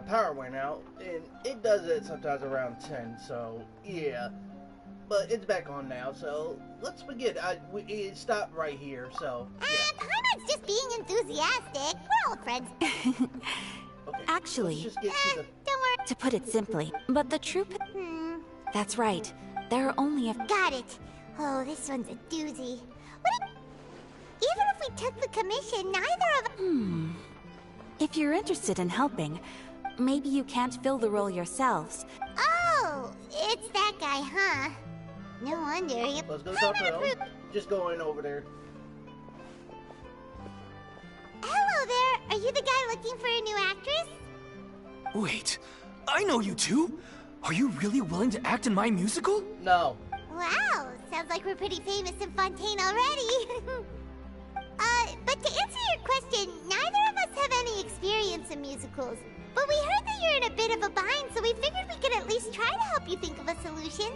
power went out, and it does it sometimes around 10, so yeah. But it's back on now, so let's begin. It stopped right here, so yeah. Paimon's just being enthusiastic. We're all friends. Okay, Actually, let's just get to the... Don't worry. to put it simply, but the troop... That's right. There are only a... Got it. Oh, this one's a doozy. Even if we took the commission, neither of... If you're interested in helping, maybe you can't fill the role yourselves. Oh, it's that guy, huh? No wonder. Let's go talk to him. Just going over there. Hello there. Are you the guy looking for a new actress? Wait, I know you two! Are you really willing to act in my musical? No. Wow, sounds like we're pretty famous in Fontaine already. But to answer your question, neither of us have any experience in musicals. But we heard that you're in a bit of a bind, so we figured we could at least try to help you think of a solution.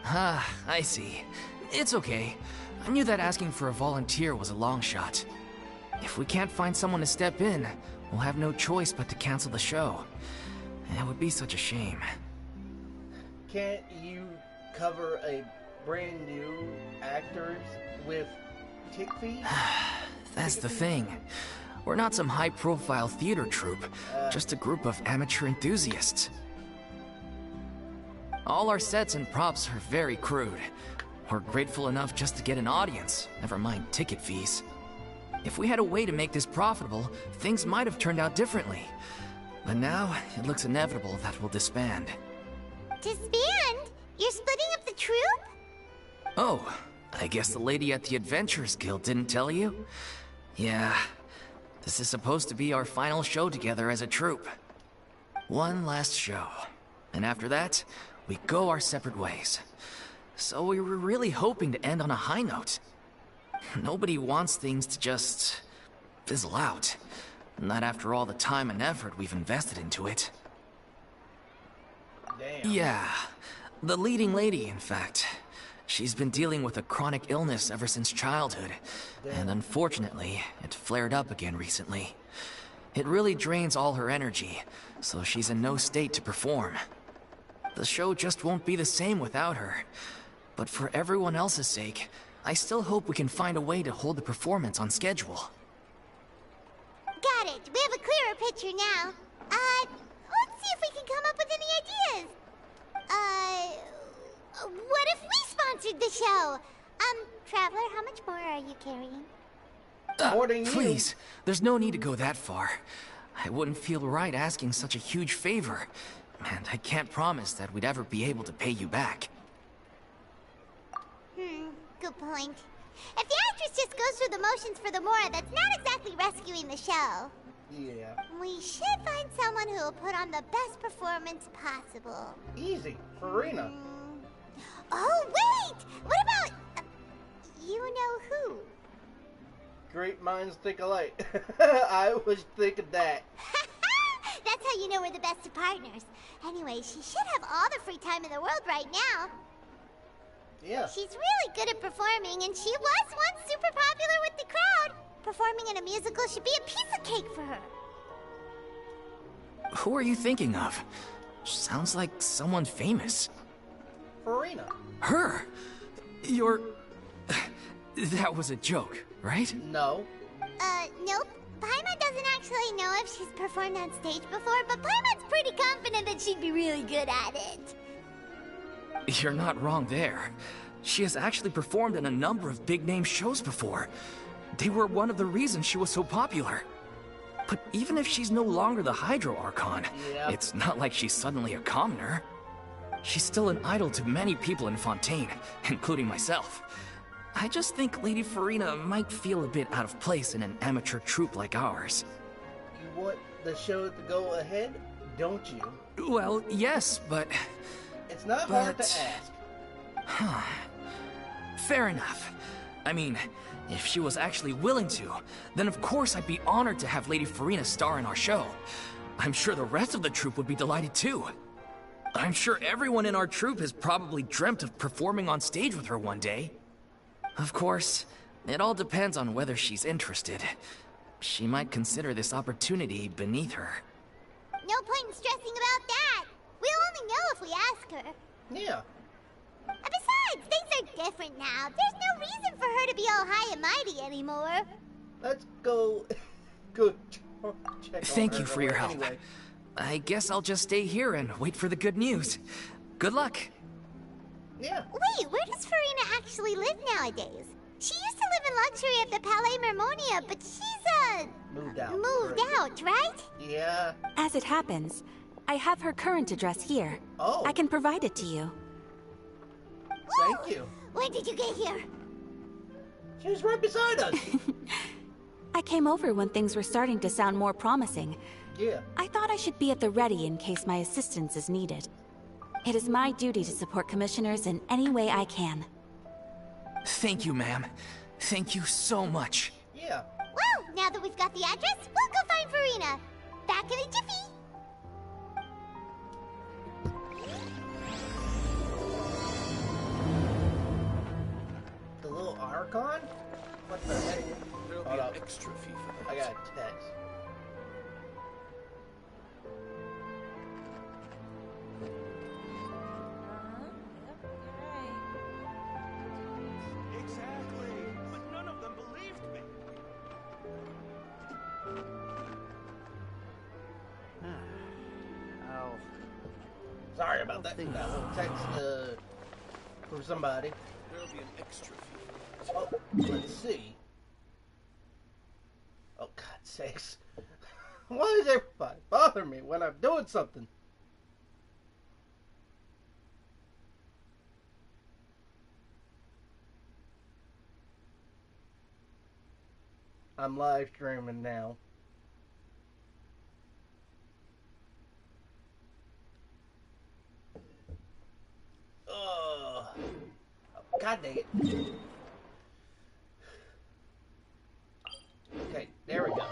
Ah, I see. It's okay. I knew that asking for a volunteer was a long shot. If we can't find someone to step in, we'll have no choice but to cancel the show. It would be such a shame. Can't you cover a brand new actors with tick fees? That's the thing. We're not some high-profile theater troupe, just a group of amateur enthusiasts. All our sets and props are very crude. We're grateful enough just to get an audience, never mind ticket fees. If we had a way to make this profitable, things might have turned out differently. But now, it looks inevitable that we'll disband. Disband? You're splitting up the troupe? Oh, I guess the lady at the Adventurers Guild didn't tell you? Yeah, this is supposed to be our final show together as a troupe. One last show. And after that, we go our separate ways. So we were really hoping to end on a high note. Nobody wants things to just fizzle out. Not after all the time and effort we've invested into it. Damn. Yeah, the leading lady, in fact. She's been dealing with a chronic illness ever since childhood, and unfortunately, it flared up again recently. It really drains all her energy, so she's in no state to perform. The show just won't be the same without her. But for everyone else's sake, I still hope we can find a way to hold the performance on schedule. Got it. We have a clearer picture now. Let's see if we can come up with any ideas. What if we sponsored the show? Traveler, how much more are you carrying? More than you. Please, there's no need to go that far. I wouldn't feel right asking such a huge favor, and I can't promise that we'd ever be able to pay you back. Good point. If the actress just goes through the motions for the Mora, that's not exactly rescuing the show. Yeah. We should find someone who will put on the best performance possible. Easy. Farina. Oh, wait! What about... you know who? Great minds think alike. I was thinking that. That's how you know we're the best of partners. Anyway, she should have all the free time in the world right now. Yeah. She's really good at performing, and she was once super popular with the crowd. Performing in a musical should be a piece of cake for her. Who are you thinking of? Sounds like someone famous. Farina. Her? You're... That was a joke, right? No. Nope. Paimon doesn't actually know if she's performed on stage before, but Paimon's pretty confident that she'd be really good at it. You're not wrong there. She has actually performed in a number of big-name shows before. They were one of the reasons she was so popular. But even if she's no longer the Hydro Archon, Yeah. it's not like she's suddenly a commoner. She's still an idol to many people in Fontaine, including myself. I just think Lady Farina might feel a bit out of place in an amateur troupe like ours. You want the show to go ahead, don't you? Well, yes, but... It's not hard to ask. Fair enough. I mean, if she was actually willing to, then of course I'd be honored to have Lady Farina star in our show. I'm sure the rest of the troupe would be delighted too. I'm sure everyone in our troupe has probably dreamt of performing on stage with her one day. Of course, it all depends on whether she's interested. She might consider this opportunity beneath her. No point in stressing about that. We'll only know if we ask her. Yeah. And besides, things are different now. There's no reason for her to be all high and mighty anymore. Let's go. Go check on Thank her you for your help. anyway. I guess I'll just stay here and wait for the good news. Good luck. Yeah. Wait, where does Farina actually live nowadays? She used to live in luxury at the Palais Mermonia, but she's, Moved out. moved out, right? Yeah. As it happens, I have her current address here. Oh. I can provide it to you. Thank you. When did you get here? She was right beside us. I came over when things were starting to sound more promising. Yeah. I thought I should be at the ready in case my assistance is needed. It is my duty to support commissioners in any way I can. Thank you, ma'am. Thank you so much. Yeah. Well, now that we've got the address, we'll go find Farina. Back in a jiffy. The little Archon? What the heck? There'll be Hold an up. extra fee for that. I got a text. Exactly, but none of them believed me. Oh. Sorry about that. That little text from somebody. There'll be an extra fee. Oh, let's see. Oh, God's sakes. Why does everybody bother me when I'm doing something? I'm live streaming now. Ugh. God dang it. Okay, there we go.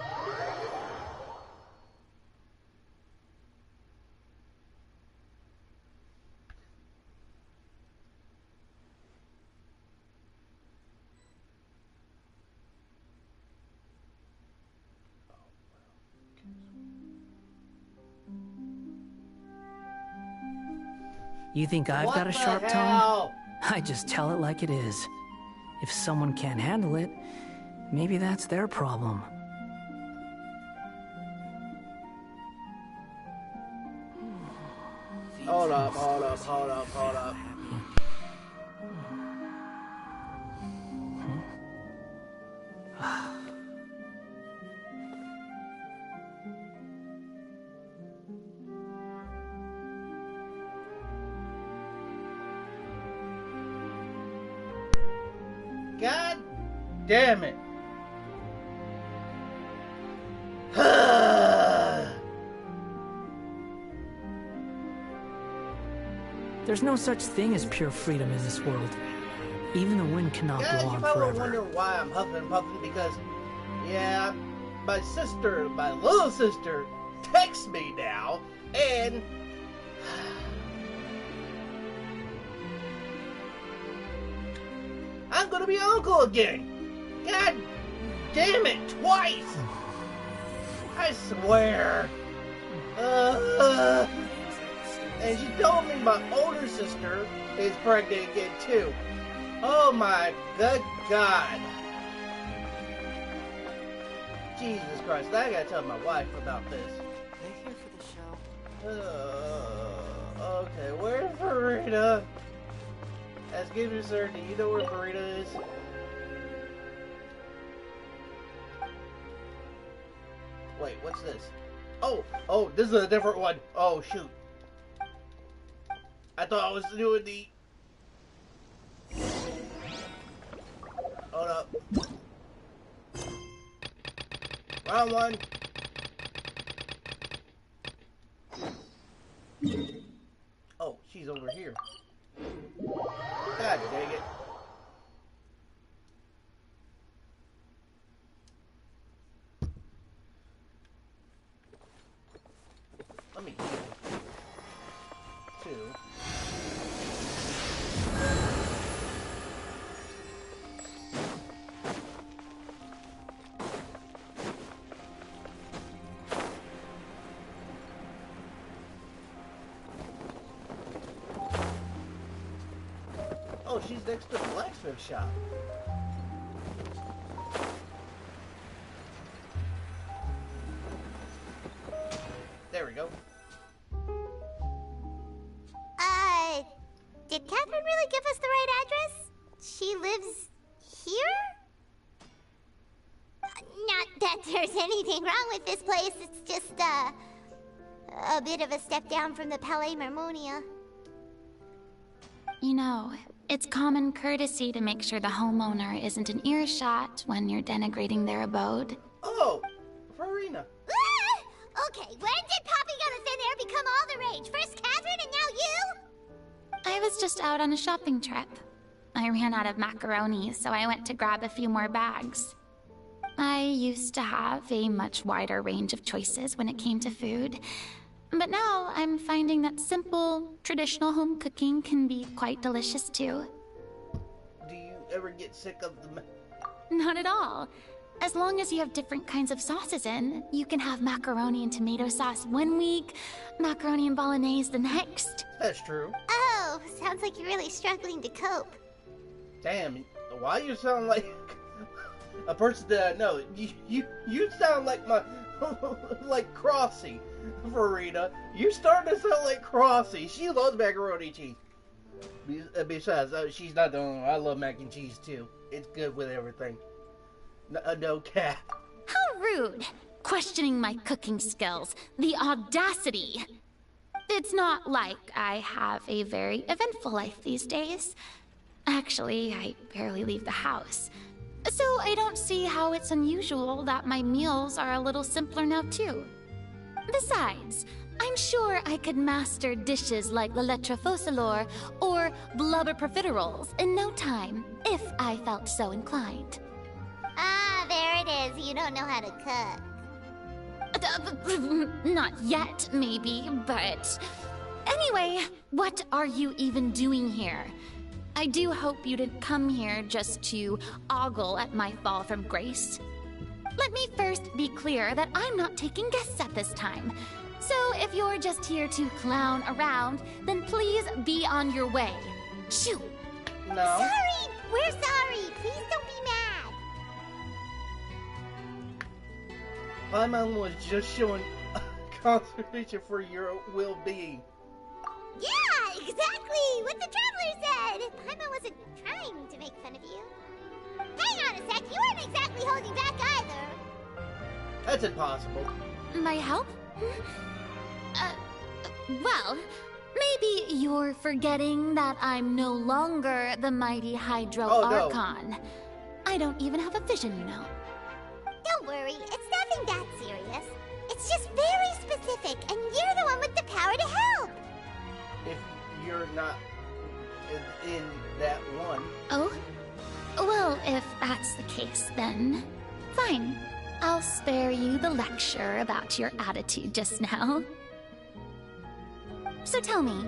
You think I've got a sharp tongue? I just tell it like it is. If someone can't handle it, maybe that's their problem. Hold up, hold up, hold up, hold up. God damn it. There's no such thing as pure freedom in this world. Even the wind cannot Guys, go you on probably forever. wonder why I'm huffing and puffing because, yeah, my sister, my little sister, texts me now, and I'm gonna be uncle again. God damn it, twice. I swear. And she told me my older sister is pregnant again too. Oh my good God. Jesus Christ, I gotta tell my wife about this. They're here for the show. Okay, where's Farina? Excuse me, sir, do you know where Farina is? Wait, what's this? Oh, this is a different one. Oh, shoot. I thought I was doing the... Hold up. Round one. Oh, she's over here. God dang it. Let me heal. Two. Oh, she's next to the blacksmith shop. There we go. Did Catherine really give us the right address? She lives here? Not that there's anything wrong with this place. It's just, a bit of a step down from the Palais Mermonia. You know, it's common courtesy to make sure the homeowner isn't an earshot when you're denigrating their abode. Oh, Farina. Ah! Okay, when did popping out of thin air become all the rage? First Catherine and now you? I was just out on a shopping trip. I ran out of macaroni, so I went to grab a few more bags. I used to have a much wider range of choices when it came to food. But now I'm finding that simple, traditional home cooking can be quite delicious too. Do you ever get sick of the... Not at all. As long as you have different kinds of sauces in, you can have macaroni and tomato sauce one week, macaroni and bolognese the next. That's true. Oh, sounds like you're really struggling to cope. Damn, why you sound like a person that I know? You sound like my like Crossy, Farina. You starting to sound like Crossy. She loves macaroni and cheese. Besides, she's not the only one. I love mac and cheese too. It's good with everything. No cap. How rude! Questioning my cooking skills. The audacity! It's not like I have a very eventful life these days. Actually, I barely leave the house. So I don't see how it's unusual that my meals are a little simpler now too. Besides, I'm sure I could master dishes like la lettre faucilor or blubber profiteroles in no time, if I felt so inclined. Ah, there it is. You don't know how to cook. Not yet, maybe, but... Anyway, what are you even doing here? I do hope you didn't come here just to ogle at my fall from grace. Let me first be clear that I'm not taking guests at this time. So if you're just here to clown around, then please be on your way. Shoo! No. Sorry! We're sorry. Please don't be mad. Paimon was just showing conservation for your well-being. Yeah, exactly! What the Traveler said! Paimon wasn't trying to make fun of you. Hang on a sec, you weren't exactly holding back either. That's impossible. My help? Well, maybe you're forgetting that I'm no longer the mighty Hydro Archon. No. I don't even have a vision, you know. Don't worry, it's nothing that serious. It's just very specific, and you're the one with the power to help. If you're not in that one. Oh? Well, if that's the case, then fine. I'll spare you the lecture about your attitude just now. So tell me,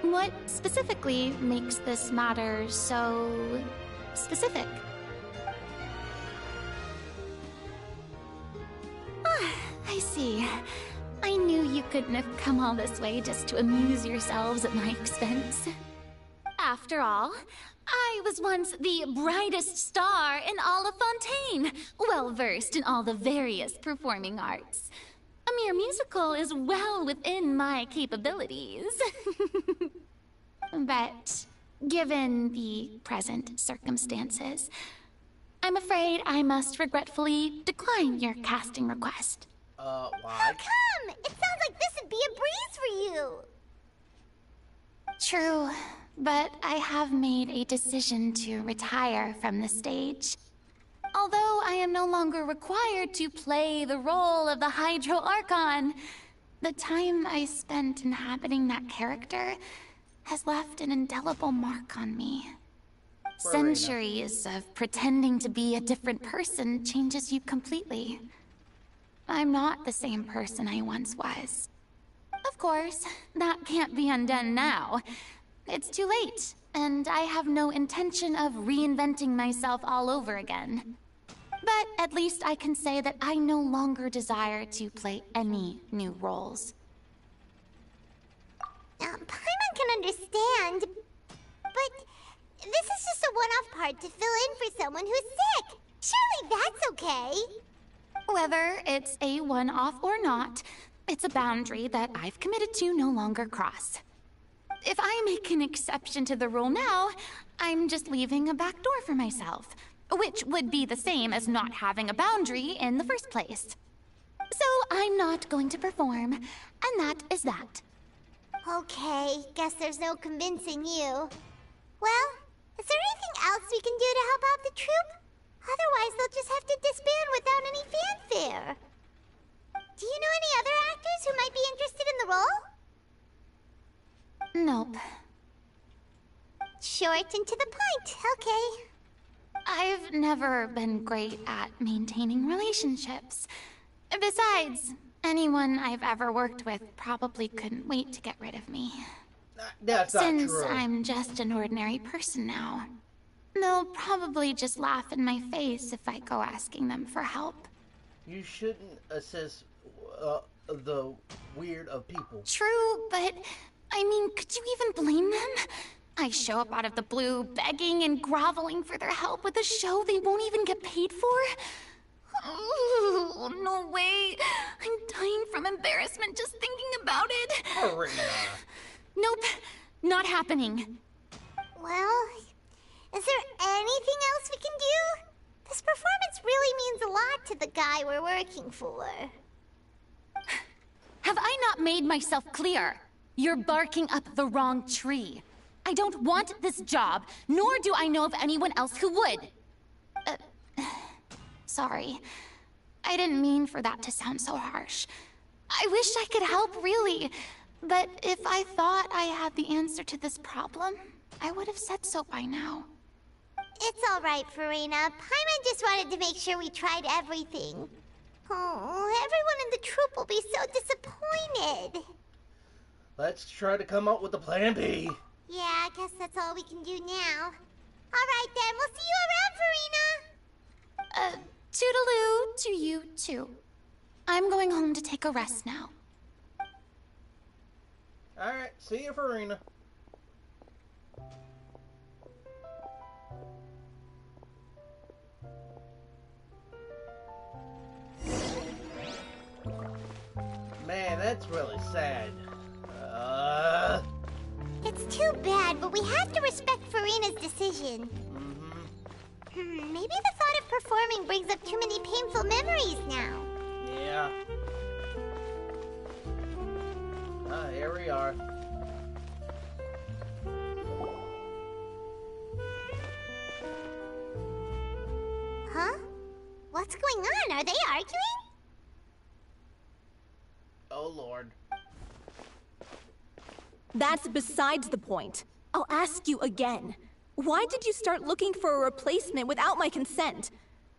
what specifically makes this matter so specific? Ah, I see. I knew you couldn't have come all this way just to amuse yourselves at my expense. After all, I was once the brightest star in all of Fontaine, well-versed in all the various performing arts. A mere musical is well within my capabilities. But given the present circumstances, I'm afraid I must regretfully decline your casting request. Why? How come? It sounds like this would be a breeze for you. True, but I have made a decision to retire from the stage. Although I am no longer required to play the role of the Hydro Archon, the time I spent inhabiting that character has left an indelible mark on me. Centuries of pretending to be a different person changes you completely. I'm not the same person I once was. Of course, that can't be undone now. It's too late, and I have no intention of reinventing myself all over again. But at least I can say that I no longer desire to play any new roles. Paimon can understand, but this part to fill in for someone who's sick. Surely that's okay. Whether it's a one-off or not, it's a boundary that I've committed to no longer cross. If I make an exception to the rule now, I'm just leaving a back door for myself, which would be the same as not having a boundary in the first place. So I'm not going to perform, and that is that. Okay, guess there's no convincing you. Well, is there anything else we can do to help out the troupe? Otherwise, they'll just have to disband without any fanfare. Do you know any other actors who might be interested in the role? Nope. Short and to the point, okay. I've never been great at maintaining relationships. Besides, anyone I've ever worked with probably couldn't wait to get rid of me. That's not true. Since I'm just an ordinary person now, they'll probably just laugh in my face if I go asking them for help. You shouldn't assist the weird of people. True, but I mean, could you even blame them? I show up out of the blue, begging and groveling for their help with a show they won't even get paid for? Oh, no way. I'm dying from embarrassment just thinking about it. Farina. Nope, not happening. Well, is there anything else we can do? This performance really means a lot to the guy we're working for. Have I not made myself clear? You're barking up the wrong tree. I don't want this job, nor do I know of anyone else who would. Sorry. I didn't mean for that to sound so harsh. I wish I could help, really. But if I thought I had the answer to this problem, I would have said so by now. It's all right, Farina. Paimon just wanted to make sure we tried everything. Oh, everyone in the troupe will be so disappointed. Let's try to come up with a plan B. Yeah, I guess that's all we can do now. All right, then. We'll see you around, Farina. Toodaloo to you, too. I'm going home to take a rest now. Alright, see you, Farina. Man, that's really sad. It's too bad, but we have to respect Farina's decision. Maybe the thought of performing brings up too many painful memories now. Yeah. Here we are. Huh? What's going on? Are they arguing? Oh, Lord. That's besides the point. I'll ask you again. Why did you start looking for a replacement without my consent?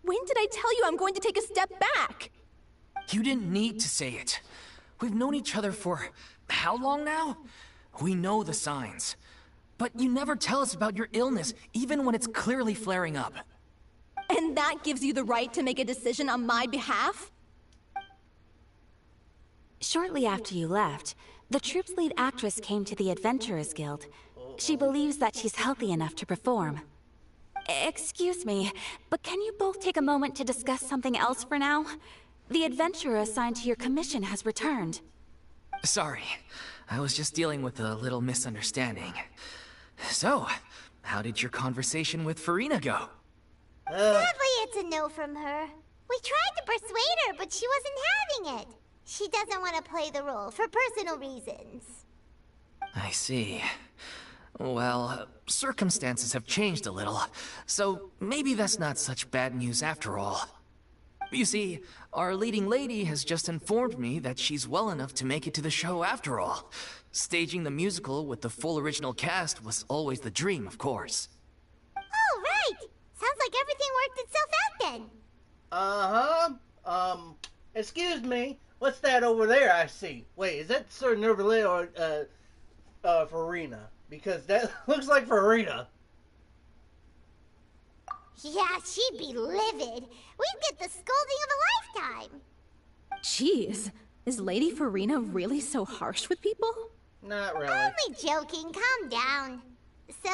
When did I tell you I'm going to take a step back? You didn't need to say it. We've known each other for how long now? We know the signs. But you never tell us about your illness, even when it's clearly flaring up. And that gives you the right to make a decision on my behalf? Shortly after you left, the troupe's lead actress came to the Adventurers Guild. She believes that she's healthy enough to perform. Excuse me, but can you both take a moment to discuss something else for now? The adventurer assigned to your commission has returned. Sorry, I was just dealing with a little misunderstanding. So, how did your conversation with Farina go? Sadly, it's a no from her. We tried to persuade her, but she wasn't having it. She doesn't want to play the role for personal reasons. I see. Well, circumstances have changed a little, so maybe that's not such bad news after all. You see, our leading lady has just informed me that she's well enough to make it to the show after all. Staging the musical with the full original cast was always the dream, of course. Oh, right! Sounds like everything worked itself out then. Excuse me. What's that over there I see? Wait, is that Sir Nervalet or, Farina? Because that looks like Farina. Yeah, she'd be livid. We'd get the scolding of a lifetime. Jeez, is Lady Farina really so harsh with people? Not really. Only joking, calm down. So,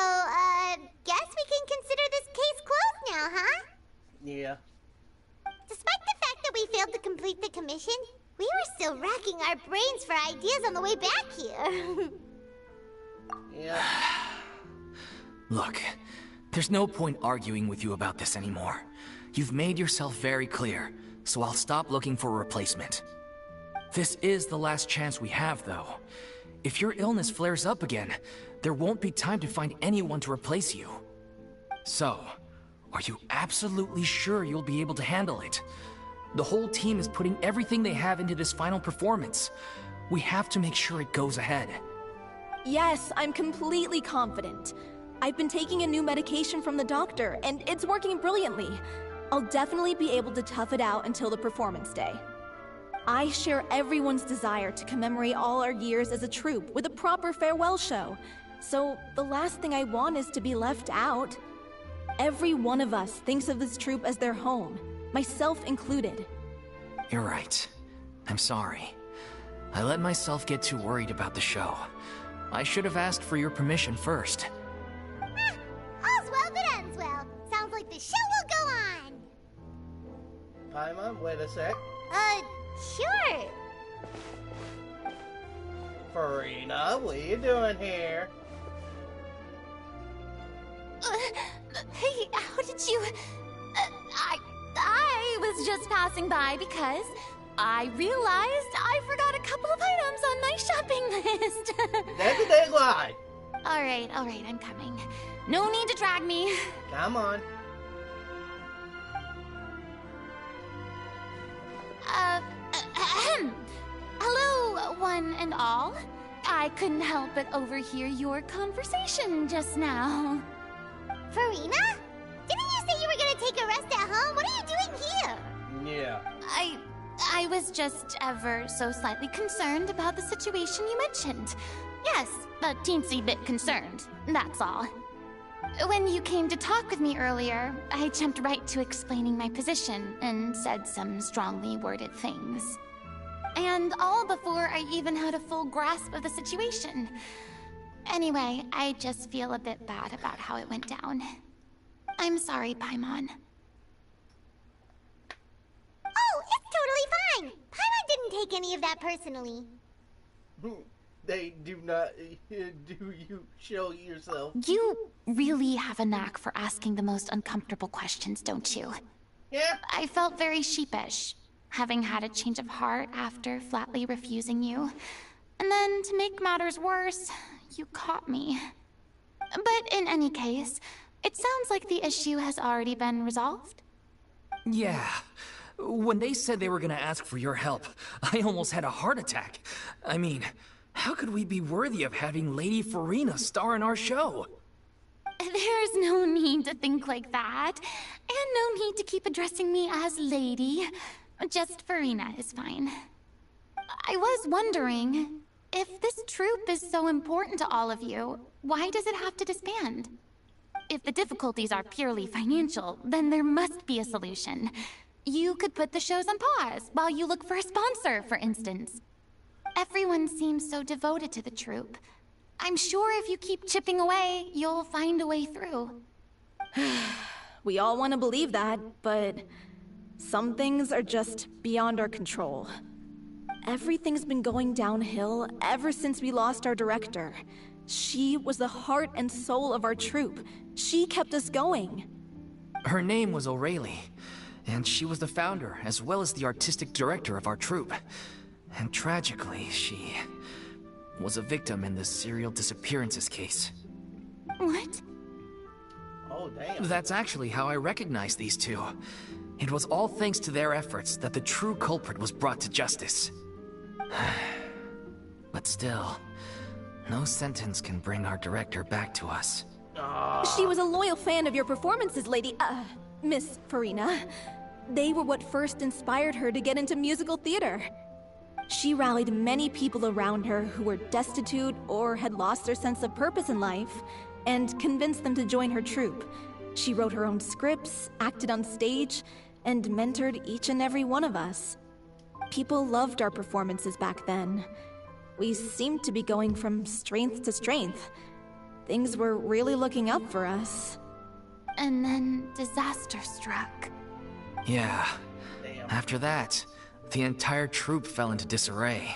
guess we can consider this case closed now, huh? Yeah. Despite the fact that we failed to complete the commission, we were still racking our brains for ideas on the way back here. Yeah. Look, there's no point arguing with you about this anymore. You've made yourself very clear, so I'll stop looking for a replacement. This is the last chance we have, though. If your illness flares up again, there won't be time to find anyone to replace you. So, are you absolutely sure you'll be able to handle it? The whole team is putting everything they have into this final performance. We have to make sure it goes ahead. Yes, I'm completely confident. I've been taking a new medication from the doctor, and it's working brilliantly. I'll definitely be able to tough it out until the performance day. I share everyone's desire to commemorate all our years as a troupe with a proper farewell show. So the last thing I want is to be left out. Every one of us thinks of this troupe as their home, myself included. You're right. I'm sorry. I let myself get too worried about the show. I should have asked for your permission first. All's well that ends well. Sounds like the show will go on. Paimon, wait a sec. Sure. Farina, what are you doing here? Hey, how did you... I was just passing by because I realized I forgot a couple of items on my shopping list. That's a big lie. All right, I'm coming. No need to drag me. Come on. Hello, one and all. I couldn't help but overhear your conversation just now. Farina? Didn't you say you were gonna take a rest at home? What are you doing here? Yeah. I was just ever so slightly concerned about the situation you mentioned. Yes, a teensy bit concerned, that's all. When you came to talk with me earlier, I jumped right to explaining my position and said some strongly worded things. And all before I even had a full grasp of the situation. Anyway, I just feel a bit bad about how it went down. I'm sorry, Paimon. Oh, it's totally fine. Paimon didn't take any of that personally. They do not do you show yourself. You really have a knack for asking the most uncomfortable questions, don't you? Yeah. I felt very sheepish, having had a change of heart after flatly refusing you. And then, to make matters worse, you caught me. But in any case, it sounds like the issue has already been resolved. Yeah. When they said they were gonna ask for your help, I almost had a heart attack. I mean, how could we be worthy of having Lady Farina star in our show? There's no need to think like that. And no need to keep addressing me as Lady. Just Farina is fine. I was wondering, if this troupe is so important to all of you, why does it have to disband? If the difficulties are purely financial, then there must be a solution. You could put the shows on pause while you look for a sponsor, for instance. Everyone seems so devoted to the troupe. I'm sure if you keep chipping away, you'll find a way through. We all want to believe that, but some things are just beyond our control. Everything's been going downhill ever since we lost our director. She was the heart and soul of our troupe. She kept us going. Her name was O'Reilly, and she was the founder as well as the artistic director of our troupe. And tragically, she was a victim in the serial disappearances case. What? Oh, damn. That's actually how I recognized these two. It was all thanks to their efforts that the true culprit was brought to justice. But still, no sentence can bring our director back to us. She was a loyal fan of your performances, Miss Farina. They were what first inspired her to get into musical theater. She rallied many people around her who were destitute or had lost their sense of purpose in life, and convinced them to join her troupe. She wrote her own scripts, acted on stage, and mentored each and every one of us. People loved our performances back then. We seemed to be going from strength to strength. Things were really looking up for us. And then disaster struck. Yeah. Damn. After that, the entire troupe fell into disarray.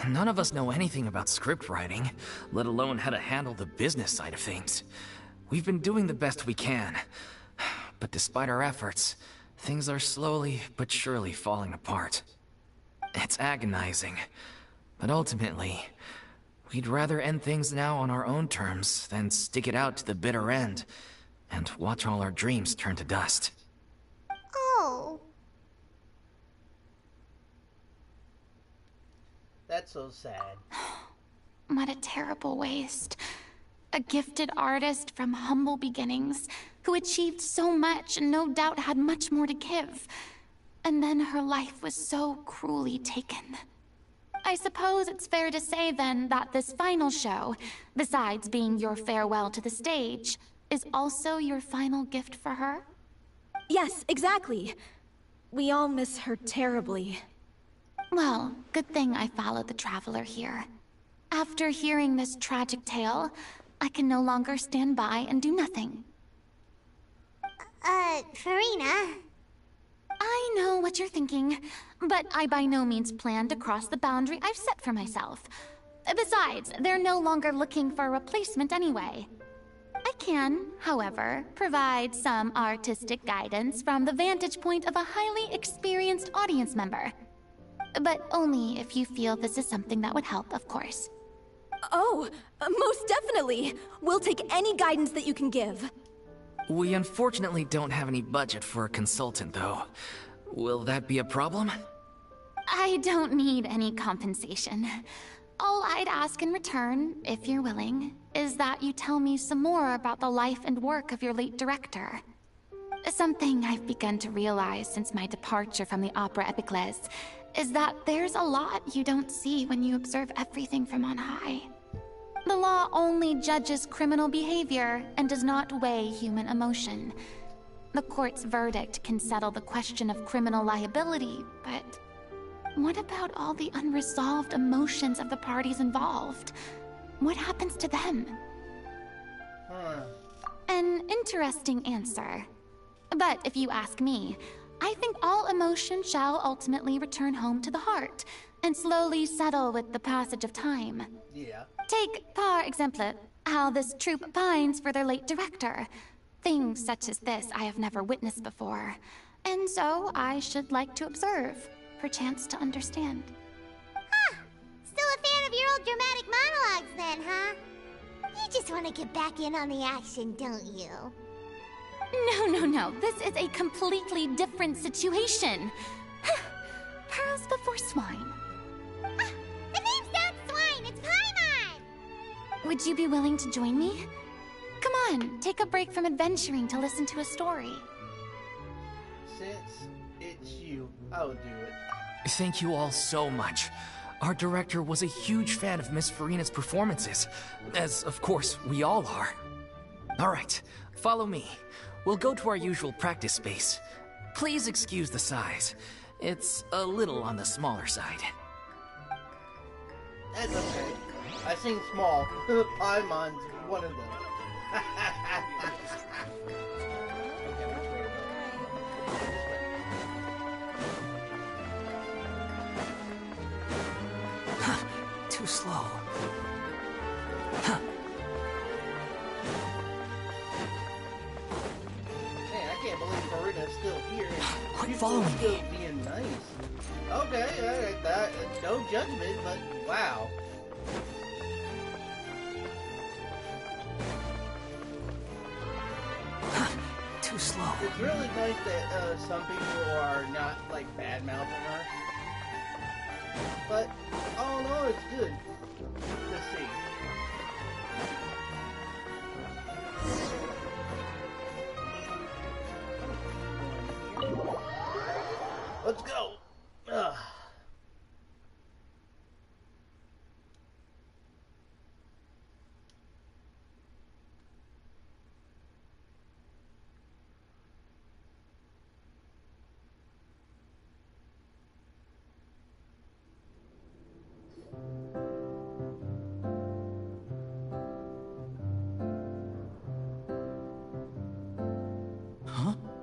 None of us know anything about script writing, let alone how to handle the business side of things. We've been doing the best we can, but despite our efforts, things are slowly but surely falling apart. It's agonizing, but ultimately, we'd rather end things now on our own terms than stick it out to the bitter end and watch all our dreams turn to dust. Oh. That's so sad. What a terrible waste. A gifted artist from humble beginnings, who achieved so much and no doubt had much more to give. And then her life was so cruelly taken. I suppose it's fair to say then that this final show, besides being your farewell to the stage, is also your final gift for her? Yes, exactly. We all miss her terribly. Well, good thing I followed the Traveler here. After hearing this tragic tale, I can no longer stand by and do nothing. Farina. I know what you're thinking, but I by no means plan to cross the boundary I've set for myself. Besides, they're no longer looking for a replacement anyway. I can, however, provide some artistic guidance from the vantage point of a highly experienced audience member. But only if you feel this is something that would help, of course. Oh, most definitely. We'll take any guidance that you can give. We unfortunately don't have any budget for a consultant, though. Will that be a problem? I don't need any compensation. All I'd ask in return, if you're willing, is that you tell me some more about the life and work of your late director. Something I've begun to realize since my departure from the Opera Epiclese is that there's a lot you don't see when you observe everything from on high. The law only judges criminal behavior and does not weigh human emotion. The court's verdict can settle the question of criminal liability, but what about all the unresolved emotions of the parties involved? What happens to them? An interesting answer. But if you ask me, I think all emotion shall ultimately return home to the heart and slowly settle with the passage of time. Yeah. Take, par exemple, how this troupe pines for their late director. Things such as this I have never witnessed before, and so I should like to observe, perchance to understand. Huh. Still a fan of your old dramatic monologues then, huh? You just want to get back in on the action, don't you? No. This is a completely different situation. Pearls before swine. Ah, the name's not Swine, it's Paimon! Would you be willing to join me? Come on, take a break from adventuring to listen to a story. Since it's you, I'll do it. Thank you all so much. Our director was a huge fan of Miss Farina's performances, as of course we all are. All right, follow me. We'll go to our usual practice space. Please excuse the size. It's a little on the smaller side. That's okay. I sing small. Paimon's one of them. Too slow. Man, I can't believe Farina's still here. Quit People following are still me. being nice. Okay, that no judgment, but wow. Too slow. It's really nice that some people are not like bad mouthing her. But all in all, it's good to see. Let's go. Ugh.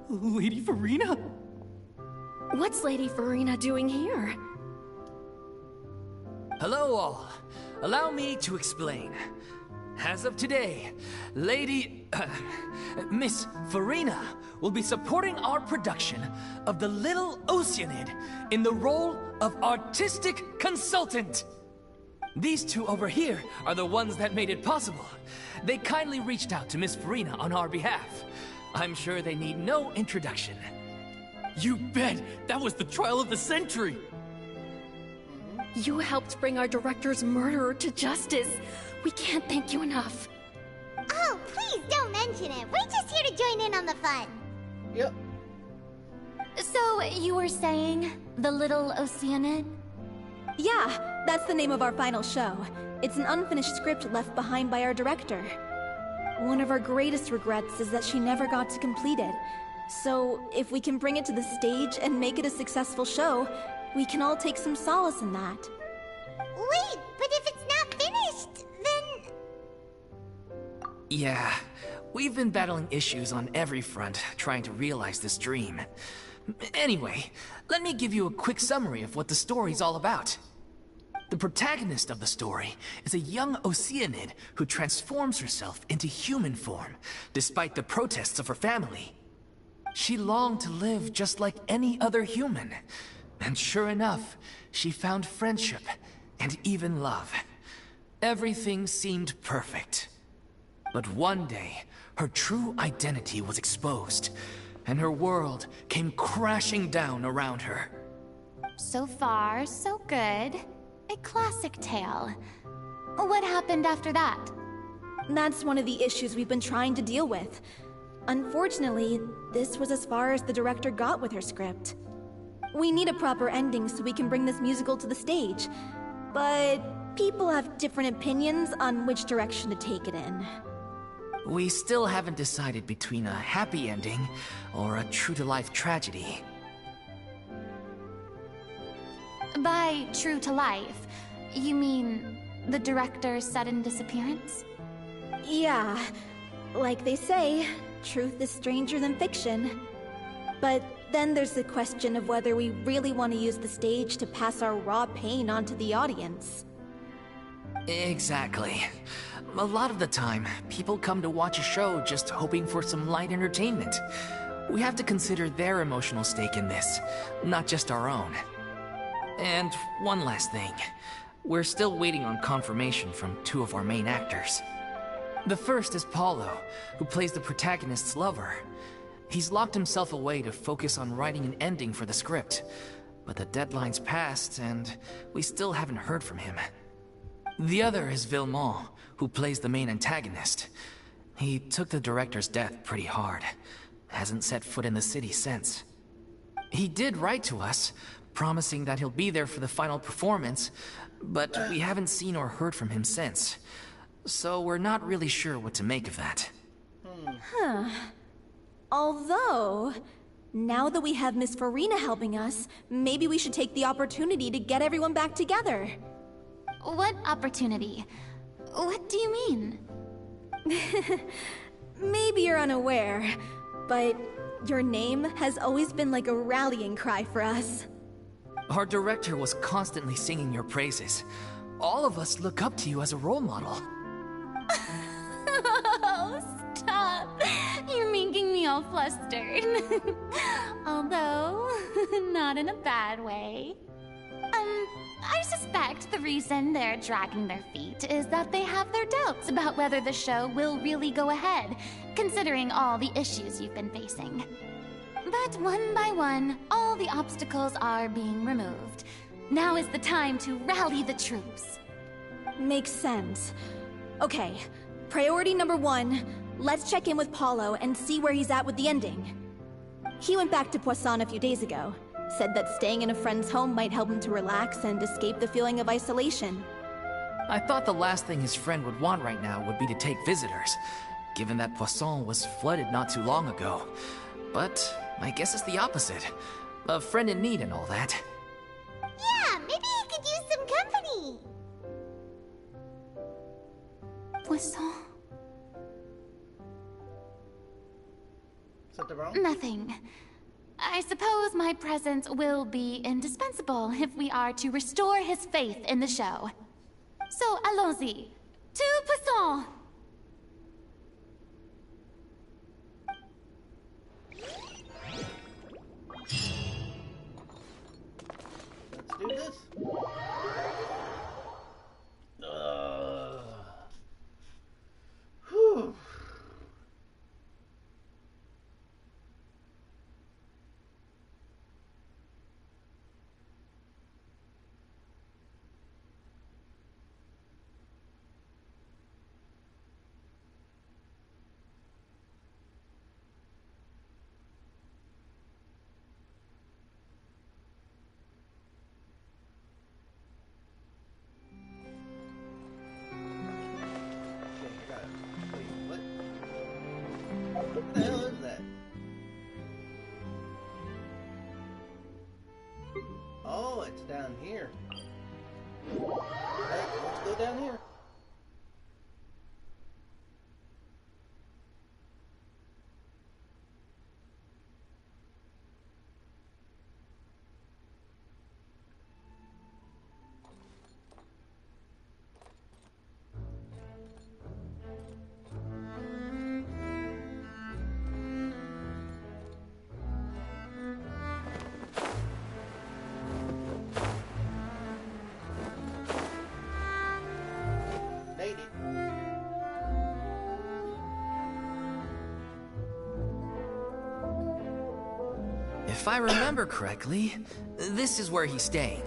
Lady Farina? What's Lady Farina doing here? Hello all. Allow me to explain. As of today, Miss Farina will be supporting our production of The Little Oceanid in the role of artistic consultant. These two over here are the ones that made it possible. They kindly reached out to Miss Farina on our behalf. I'm sure they need no introduction. You bet! That was the trial of the century! You helped bring our director's murderer to justice. We can't thank you enough. Oh, please don't mention it. We're just here to join in on the fun. Yep. So, you were saying The Little Oceanid? Yeah, that's the name of our final show. It's an unfinished script left behind by our director. One of our greatest regrets is that she never got to complete it. So, if we can bring it to the stage and make it a successful show, we can all take some solace in that. Wait, but if it's not finished, then... Yeah, we've been battling issues on every front, trying to realize this dream. Anyway, let me give you a quick summary of what the story's all about. The protagonist of the story is a young Oceanid who transforms herself into human form, despite the protests of her family. She longed to live just like any other human. And sure enough, she found friendship and even love. Everything seemed perfect. But one day, her true identity was exposed, and her world came crashing down around her. So far, so good. A classic tale. What happened after that? That's one of the issues we've been trying to deal with. Unfortunately, this was as far as the director got with her script. We need a proper ending so we can bring this musical to the stage. But people have different opinions on which direction to take it in. We still haven't decided between a happy ending or a true-to-life tragedy. By true to life, you mean the director's sudden disappearance? Yeah, like they say, truth is stranger than fiction. But then there's the question of whether we really want to use the stage to pass our raw pain onto the audience. Exactly. A lot of the time, people come to watch a show just hoping for some light entertainment. We have to consider their emotional stake in this, not just our own. And one last thing. We're still waiting on confirmation from two of our main actors. The first is Paulo, who plays the protagonist's lover. He's locked himself away to focus on writing an ending for the script. But the deadline's passed, and we still haven't heard from him. The other is Villemont, who plays the main antagonist. He took the director's death pretty hard. Hasn't set foot in the city since. He did write to us, promising that he'll be there for the final performance, but we haven't seen or heard from him since. So we're not really sure what to make of that. Although, now that we have Miss Farina helping us, maybe we should take the opportunity to get everyone back together. What opportunity? What do you mean? Maybe you're unaware, but your name has always been like a rallying cry for us. Our director was constantly singing your praises. All of us look up to you as a role model. Oh, stop! You're making me all flustered. Although, not in a bad way. I suspect the reason they're dragging their feet is that they have their doubts about whether the show will really go ahead, considering all the issues you've been facing. But one by one, all the obstacles are being removed. Now is the time to rally the troops. Makes sense. Okay, priority number 1, let's check in with Paulo and see where he's at with the ending. He went back to Poisson a few days ago. Said that staying in a friend's home might help him to relax and escape the feeling of isolation. I thought the last thing his friend would want right now would be to take visitors, given that Poisson was flooded not too long ago. But I guess it's the opposite. A friend in need and all that. Yeah, maybe he could use some company. Poisson. Something wrong? Nothing. I suppose my presence will be indispensable if we are to restore his faith in the show. So, allons-y. Tout puissant! Let's do this. Whew. What the hell is that? Oh, it's down here. Hey, let's go down here. Made it. If I remember correctly, this is where he's staying.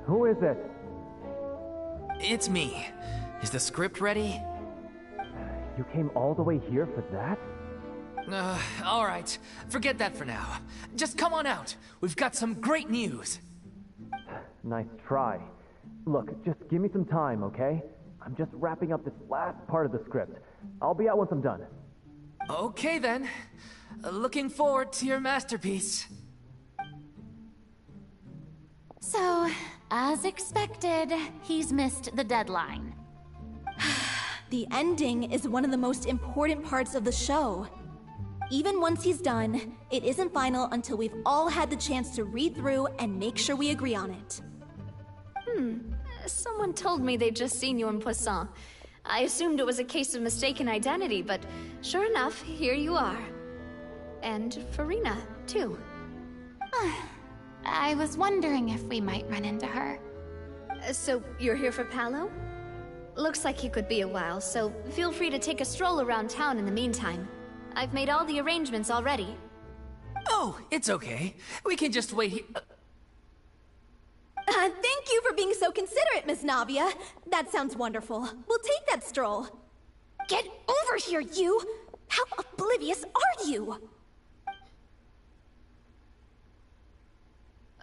Who is it? It's me. Is the script ready? You came all the way here for that? All right. Forget that for now. Just come on out. We've got some great news. Nice try. Look, just give me some time, okay? I'm just wrapping up this last part of the script. I'll be out once I'm done. Okay then. Looking forward to your masterpiece. So, as expected, he's missed the deadline. The ending is one of the most important parts of the show. Even once he's done, it isn't final until we've all had the chance to read through and make sure we agree on it. Someone told me they'd just seen you in Poisson. I assumed it was a case of mistaken identity, but sure enough, here you are. And Farina, too. I was wondering if we might run into her. So, you're here for Paolo? Looks like he could be a while, so feel free to take a stroll around town in the meantime. I've made all the arrangements already. Oh, it's okay. We can just wait here. Thank you for being so considerate, Miss Navia. That sounds wonderful. We'll take that stroll. Get over here, you! How oblivious are you?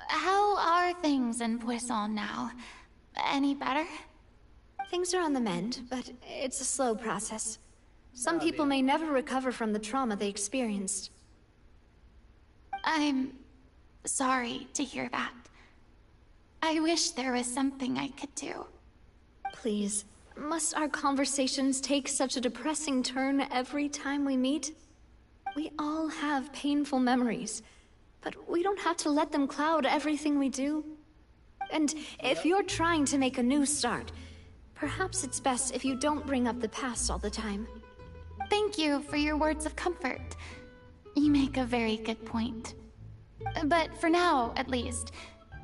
How are things in Poisson now? Any better? Things are on the mend, but it's a slow process. Some people may never recover from the trauma they experienced. I'm sorry to hear that. I wish there was something I could do. Please, must our conversations take such a depressing turn every time we meet? We all have painful memories, but we don't have to let them cloud everything we do. And if you're trying to make a new start, perhaps it's best if you don't bring up the past all the time. Thank you for your words of comfort. You make a very good point. But for now, at least,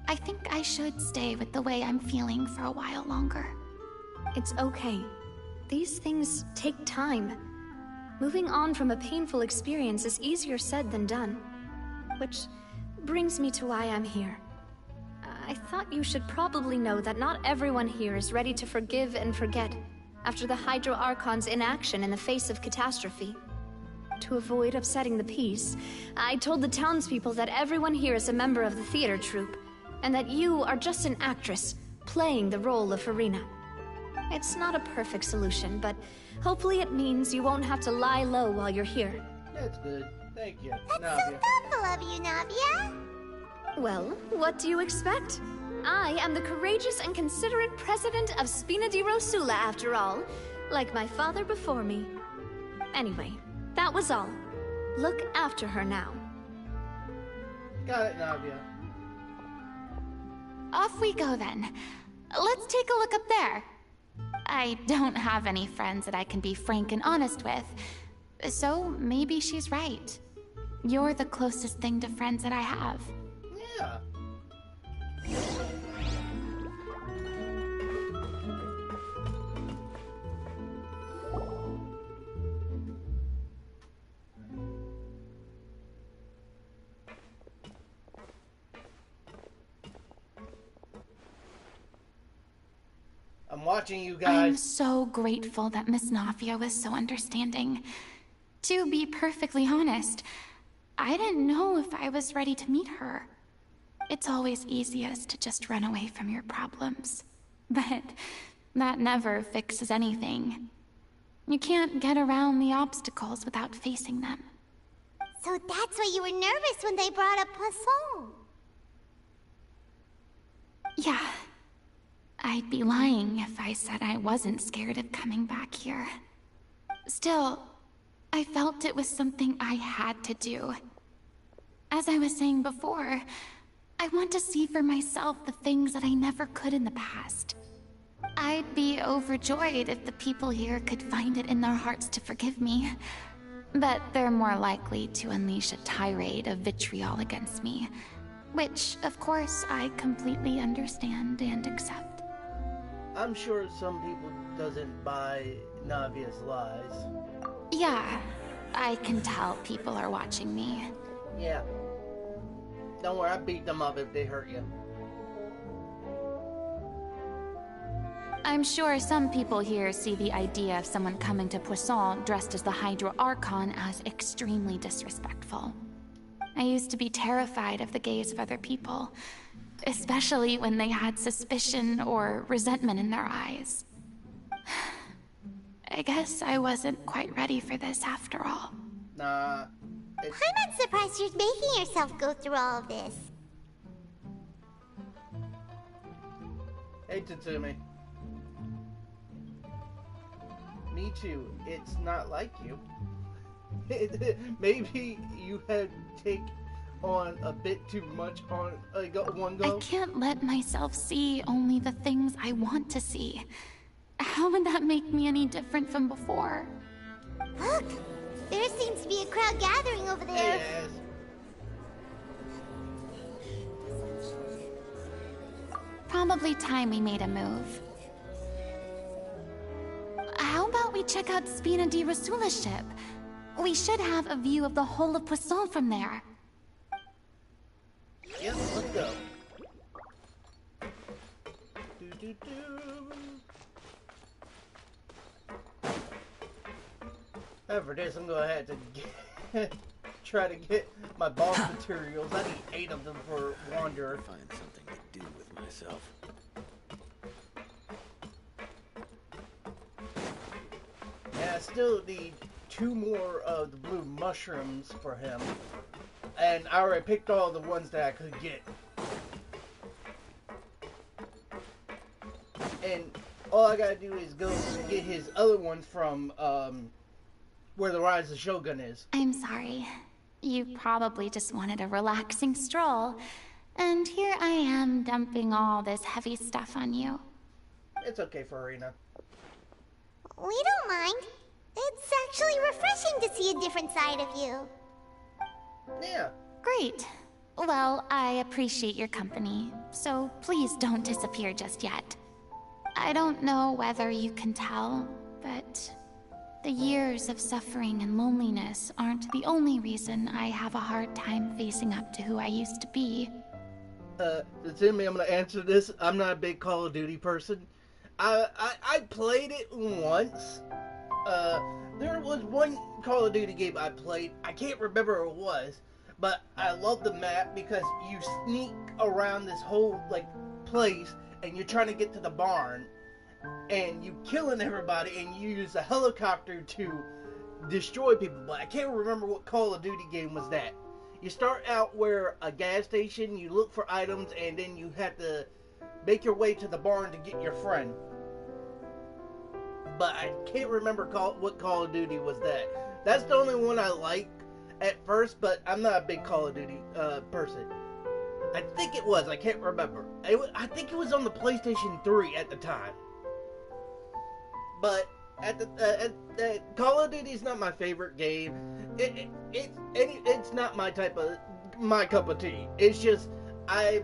I think I should stay with the way I'm feeling for a while longer. It's okay. These things take time. Moving on from a painful experience is easier said than done. Which brings me to why I'm here. I thought you should probably know that not everyone here is ready to forgive and forget after the Hydro Archon's inaction in the face of catastrophe. To avoid upsetting the peace, I told the townspeople that everyone here is a member of the theater troupe, and that you are just an actress playing the role of Farina. It's not a perfect solution, but hopefully it means you won't have to lie low while you're here. That's good. Thank you, That's so thoughtful of you, Navia. Well, what do you expect? I am the courageous and considerate president of Spina di Rosula, after all, like my father before me. Anyway, that was all. Look after her now. Got it, Navia. Off we go then. Let's take a look up there. I don't have any friends that I can be frank and honest with, so maybe she's right. You're the closest thing to friends that I have. Yeah. I'm watching you guys. I'm so grateful that Miss Nafia was so understanding. To be perfectly honest, I didn't know if I was ready to meet her. It's always easiest to just run away from your problems. But that never fixes anything. You can't get around the obstacles without facing them. So that's why you were nervous when they brought up Poisson. Yeah. I'd be lying if I said I wasn't scared of coming back here. Still, I felt it was something I had to do. As I was saying before, I want to see for myself the things that I never could in the past. I'd be overjoyed if the people here could find it in their hearts to forgive me. But they're more likely to unleash a tirade of vitriol against me. Which, of course, I completely understand and accept. I'm sure some people doesn't buy Navia's lies. Yeah, I can tell people are watching me. Yeah. Don't worry, I beat them up if they hurt you. I'm sure some people here see the idea of someone coming to Poisson dressed as the Hydro Archon as extremely disrespectful. I used to be terrified of the gaze of other people, especially when they had suspicion or resentment in their eyes. I guess I wasn't quite ready for this after all. Nah. I'm not surprised you're making yourself go through all of this. Hey, Tatsumi. Me too. It's not like you. Maybe you had take on a bit too much on one go. I can't let myself see only the things I want to see. How would that make me any different from before? Look! There seems to be a crowd gathering over there. Yes. Probably time we made a move. How about we check out Spina di Rasula's ship? We should have a view of the whole of Poisson from there. Yep, let's go. After this, I'm gonna have to try to get my boss materials. I need 8 of them for Wanderer. Find something to do with myself. Yeah, I still need 2 more of the blue mushrooms for him. And I already picked all the ones that I could get. And all I gotta do is go get his other ones from, where the Rise of Shogun is. I'm sorry. You probably just wanted a relaxing stroll. And here I am dumping all this heavy stuff on you. It's okay, Farina. We don't mind. It's actually refreshing to see a different side of you. Yeah. Great. Well, I appreciate your company, so please don't disappear just yet. I don't know whether you can tell, but the years of suffering and loneliness aren't the only reason I have a hard time facing up to who I used to be. Timmy, I'm gonna answer this. I'm not a big Call of Duty person. I played it once. There was one Call of Duty game I played. I can't remember what it was, but I love the map because you sneak around this whole place and you're trying to get to the barn, and you killing everybody, and you use a helicopter to destroy people. But I can't remember what Call of Duty game was that. You start out where a gas station, you look for items, and then you have to make your way to the barn to get your friend. but I can't remember what Call of Duty was that. That's the only one I like at first, but I'm not a big Call of Duty person. I think it was. I can't remember. I think it was on the PlayStation 3 at the time. But Call of Duty is not my favorite game. It's not my cup of tea. It's just I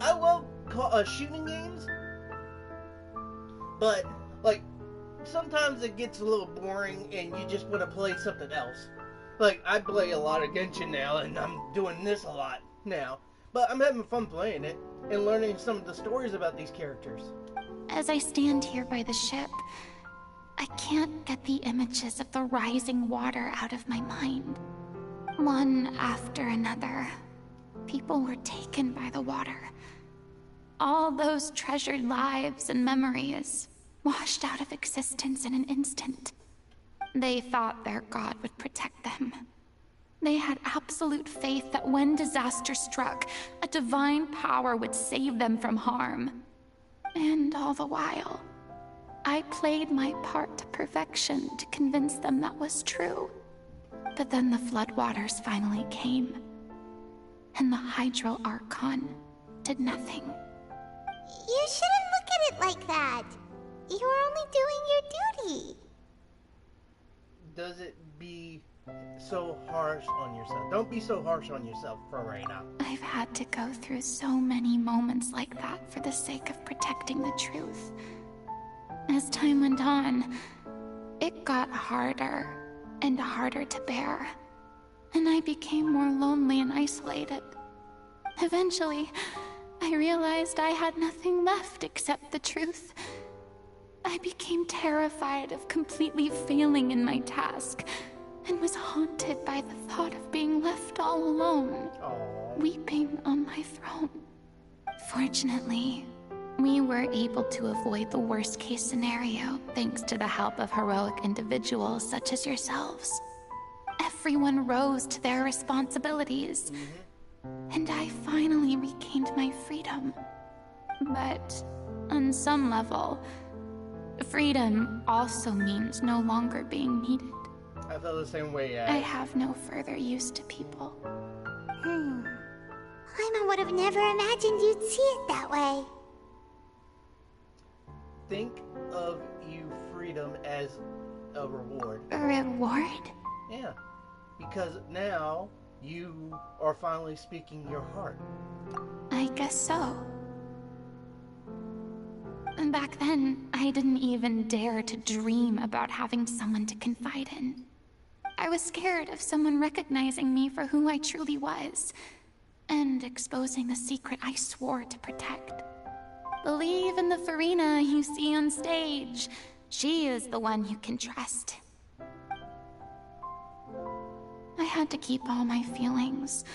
love shooting games, but like sometimes it gets a little boring and you just want to play something else. Like I play a lot of Genshin now, and I'm doing this a lot now. But I'm having fun playing it and learning some of the stories about these characters. As I stand here by the ship, I can't get the images of the rising water out of my mind. One after another, people were taken by the water. All those treasured lives and memories washed out of existence in an instant. They thought their god would protect them. They had absolute faith that when disaster struck, a divine power would save them from harm. And all the while, I played my part to perfection to convince them that was true. But then the floodwaters finally came, and the Hydro Archon did nothing. You shouldn't look at it like that. You're only doing your duty. Does it be so harsh on yourself? Don't be so harsh on yourself, Farina. I've had to go through so many moments like that for the sake of protecting the truth. As time went on, it got harder and harder to bear, and I became more lonely and isolated. Eventually, I realized I had nothing left except the truth. I became terrified of completely failing in my task, and was haunted by the thought of being left all alone, weeping on my throne. Fortunately, we were able to avoid the worst-case scenario thanks to the help of heroic individuals such as yourselves. Everyone rose to their responsibilities, and I finally regained my freedom. But on some level, freedom also means no longer being needed. I feel the same way. I have no further use to people. Paimon would have never imagined you'd see it that way. Think of you freedom as a reward. A reward? Yeah, because now you are finally speaking your heart. I guess so. And back then, I didn't even dare to dream about having someone to confide in. I was scared of someone recognizing me for who I truly was, and exposing the secret I swore to protect. Believe in the Farina you see on stage. She is the one you can trust. I had to keep all my feelings,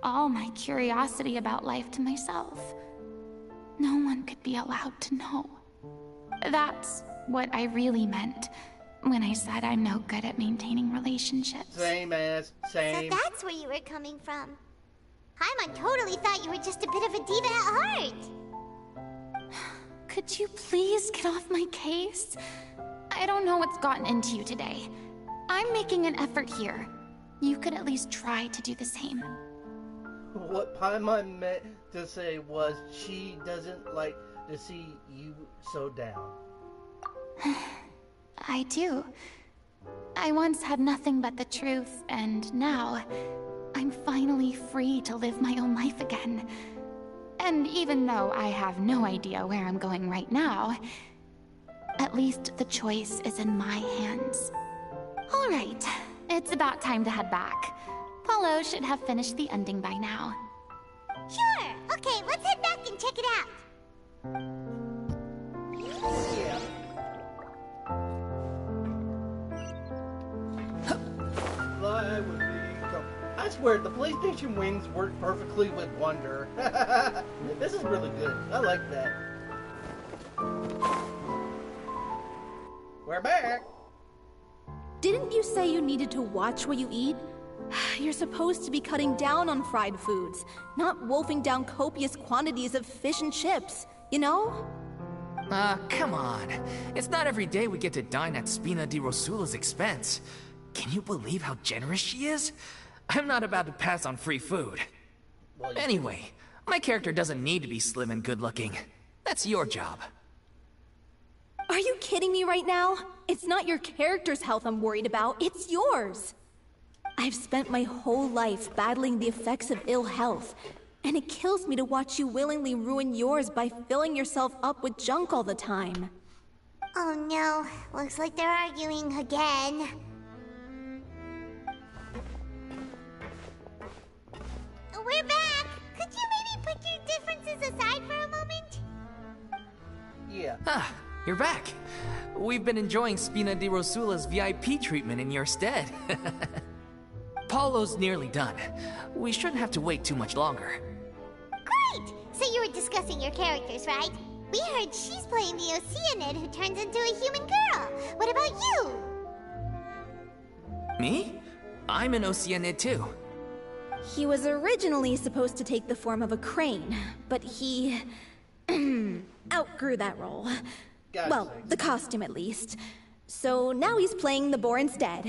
all my curiosity about life to myself. No one could be allowed to know. That's what I really meant when I said I'm no good at maintaining relationships. Same. So that's where you were coming from. Paimon totally thought you were just a bit of a diva at heart. Could you please get off my case? I don't know what's gotten into you today. I'm making an effort here. You could at least try to do the same. What Paimon meant to say was she doesn't like to see you so down. I do. I once had nothing but the truth, and now I'm finally free to live my own life again. And even though I have no idea where I'm going right now, at least the choice is in my hands. All right, it's about time to head back. Paulo should have finished the ending by now. Sure! Okay, let's head back and check it out. Yeah. Fly with me. I swear, the PlayStation wings work perfectly with Wonder. This is really good. I like that. We're back. Didn't you say you needed to watch what you eat? You're supposed to be cutting down on fried foods, not wolfing down copious quantities of fish and chips, you know? Come on. It's not every day we get to dine at Spina di Rosula's expense. Can you believe how generous she is? I'm not about to pass on free food. Anyway, my character doesn't need to be slim and good-looking. That's your job. Are you kidding me right now? It's not your character's health I'm worried about, it's yours. I've spent my whole life battling the effects of ill health, and it kills me to watch you willingly ruin yours by filling yourself up with junk all the time. Oh no, looks like they're arguing again. We're back! Could you maybe put your differences aside for a moment? Yeah. Ah, you're back. We've been enjoying Spina di Rosula's VIP treatment in your stead. Paulo's nearly done. We shouldn't have to wait too much longer. Great! So you were discussing your characters, right? We heard she's playing the Oceanid who turns into a human girl. What about you? Me? I'm an Oceanid too. He was originally supposed to take the form of a crane, but he outgrew that role. Gotcha. Well, the costume at least. So now he's playing the boar instead.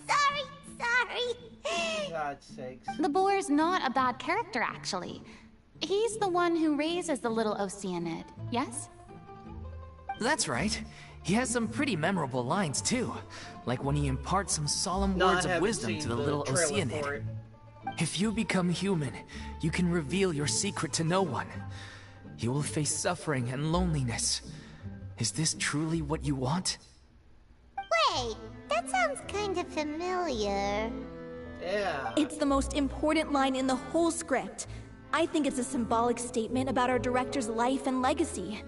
Sorry. God's sakes. The boar's not a bad character, actually. He's the one who raises the little Oceanid, yes? That's right. He has some pretty memorable lines too. Like when he imparts some solemn words of wisdom to the little Oceanid. If you become human, you can reveal your secret to no one. You will face suffering and loneliness. Is this truly what you want? Wait, that sounds kind of familiar. Yeah. It's the most important line in the whole script. I think it's a symbolic statement about our director's life and legacy.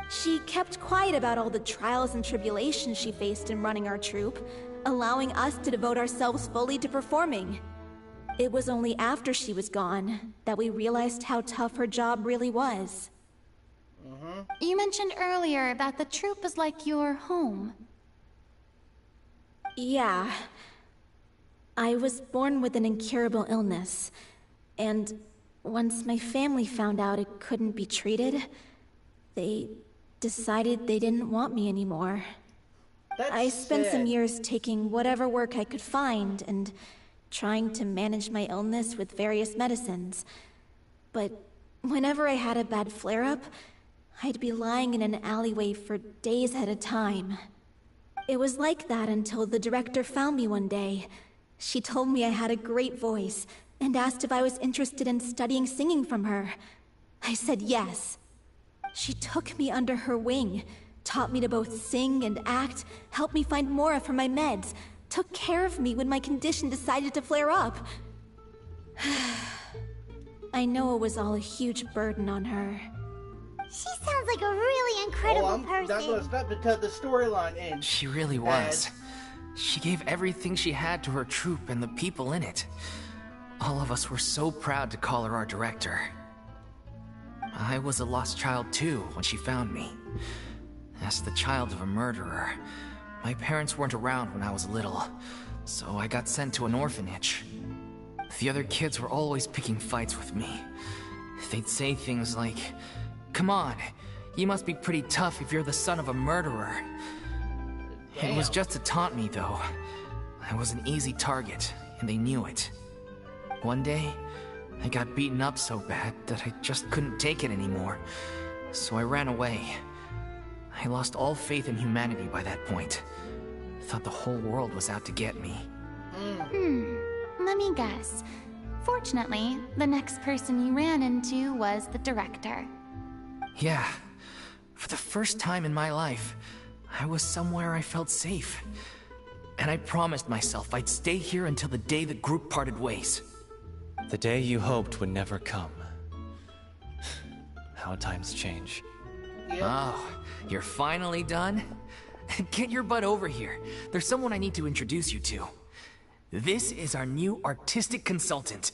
She kept quiet about all the trials and tribulations she faced in running our troupe, allowing us to devote ourselves fully to performing. It was only after she was gone that we realized how tough her job really was. You mentioned earlier that the troupe is like your home. Yeah. I was born with an incurable illness, and once my family found out it couldn't be treated, they decided they didn't want me anymore. I spent some years taking whatever work I could find and trying to manage my illness with various medicines. But whenever I had a bad flare-up, I'd be lying in an alleyway for days at a time. It was like that until the director found me one day. She told me I had a great voice and asked if I was interested in studying singing from her. I said yes. She took me under her wing, taught me to both sing and act, helped me find Mora for my meds, took care of me when my condition decided to flare up. I know it was all a huge burden on her. She sounds like a really incredible person. I'm not going to stop until the storyline ends. She really was. She gave everything she had to her troupe and the people in it. All of us were so proud to call her our director. I was a lost child too when she found me. As the child of a murderer, my parents weren't around when I was little, so I got sent to an orphanage. The other kids were always picking fights with me. They'd say things like, "Come on, you must be pretty tough if you're the son of a murderer." Damn. It was just to taunt me, though. I was an easy target, and they knew it. One day, I got beaten up so bad that I just couldn't take it anymore, so I ran away. I lost all faith in humanity by that point. Thought the whole world was out to get me. Let me guess. Fortunately, the next person you ran into was the director. Yeah. For the first time in my life, I was somewhere I felt safe. And I promised myself I'd stay here until the day the group parted ways. The day you hoped would never come. How times change. Yep. Oh, you're finally done? Get your butt over here. There's someone I need to introduce you to. This is our new artistic consultant,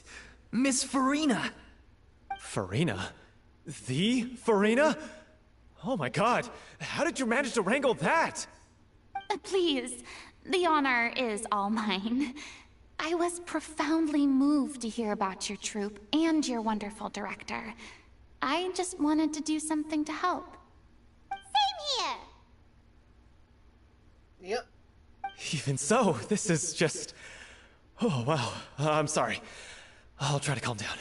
Miss Farina. Farina? The Farina? Oh my god, how did you manage to wrangle that? Please, the honor is all mine. I was profoundly moved to hear about your troupe and your wonderful director. I just wanted to do something to help. Same here! Yep. Even so, this is just... Oh, wow. I'm sorry. I'll try to calm down.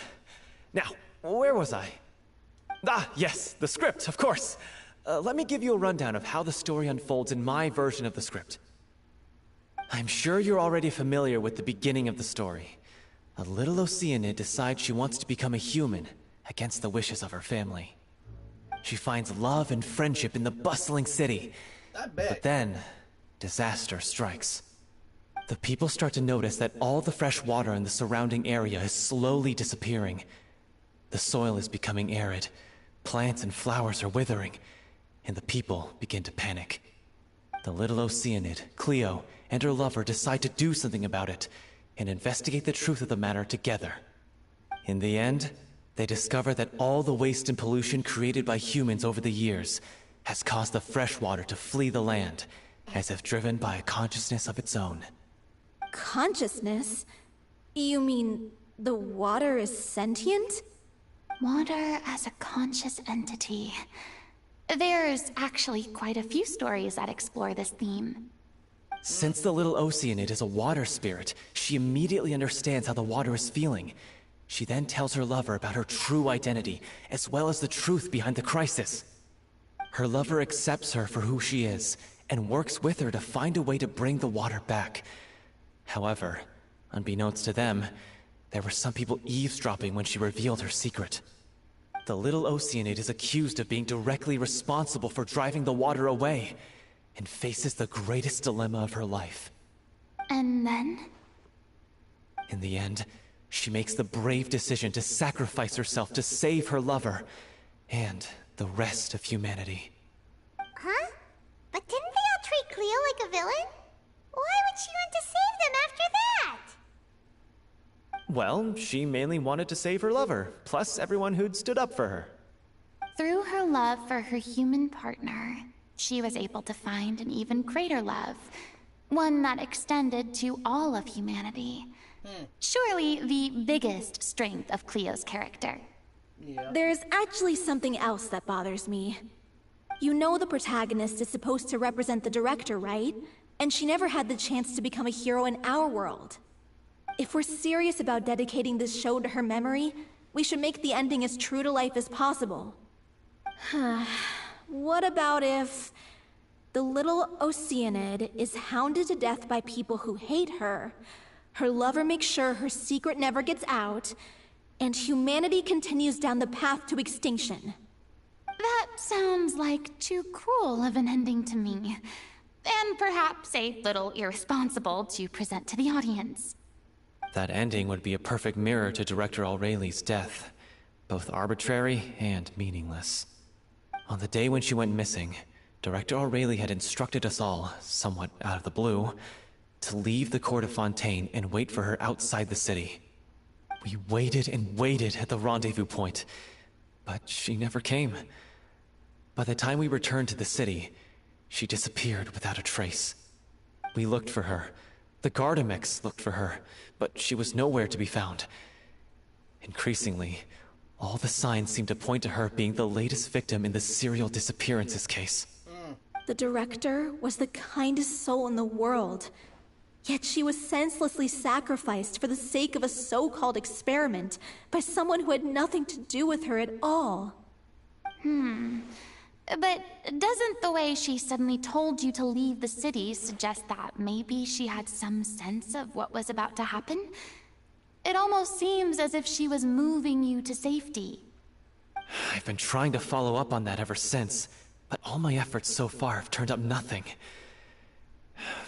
Now, where was I? Ah, yes, the script, of course. Let me give you a rundown of how the story unfolds in my version of the script. I'm sure you're already familiar with the beginning of the story. A little Oceanid decides she wants to become a human, against the wishes of her family. She finds love and friendship in the bustling city. But then, disaster strikes. The people start to notice that all the fresh water in the surrounding area is slowly disappearing. The soil is becoming arid, plants and flowers are withering, and the people begin to panic. The little Oceanid, Cleo, and her lover decide to do something about it, and investigate the truth of the matter together. In the end, they discover that all the waste and pollution created by humans over the years has caused the fresh water to flee the land, as if driven by a consciousness of its own. Consciousness? You mean the water is sentient? Water as a conscious entity. There's actually quite a few stories that explore this theme. Since the little Oceanid is a water spirit, she immediately understands how the water is feeling. She then tells her lover about her true identity, as well as the truth behind the crisis. Her lover accepts her for who she is, and works with her to find a way to bring the water back. However, unbeknownst to them, there were some people eavesdropping when she revealed her secret. The little Oceanid is accused of being directly responsible for driving the water away, and faces the greatest dilemma of her life. And then? In the end, she makes the brave decision to sacrifice herself to save her lover, and the rest of humanity. Huh? But didn't they all treat Cleo like a villain? Why would she want to save them after that? Well, she mainly wanted to save her lover, plus everyone who'd stood up for her. Through her love for her human partner, she was able to find an even greater love. One that extended to all of humanity. Surely the biggest strength of Cleo's character. Yeah. There's actually something else that bothers me. You know the protagonist is supposed to represent the director, right? And she never had the chance to become a hero in our world. If we're serious about dedicating this show to her memory, we should make the ending as true to life as possible. What about if the little Oceanid is hounded to death by people who hate her, her lover makes sure her secret never gets out, and humanity continues down the path to extinction? That sounds like too cruel of an ending to me. And perhaps a little irresponsible to present to the audience. That ending would be a perfect mirror to Director Aureli's death, both arbitrary and meaningless. On the day when she went missing, Director Aureli had instructed us all, somewhat out of the blue, to leave the court of Fontaine and wait for her outside the city. We waited and waited at the rendezvous point, but she never came. By the time we returned to the city, she disappeared without a trace. We looked for her. The Gardamex looked for her, but she was nowhere to be found. Increasingly, all the signs seemed to point to her being the latest victim in the serial disappearances case. The director was the kindest soul in the world, yet she was senselessly sacrificed for the sake of a so-called experiment by someone who had nothing to do with her at all. But doesn't the way she suddenly told you to leave the city suggest that maybe she had some sense of what was about to happen? It almost seems as if she was moving you to safety. I've been trying to follow up on that ever since, but all my efforts so far have turned up nothing.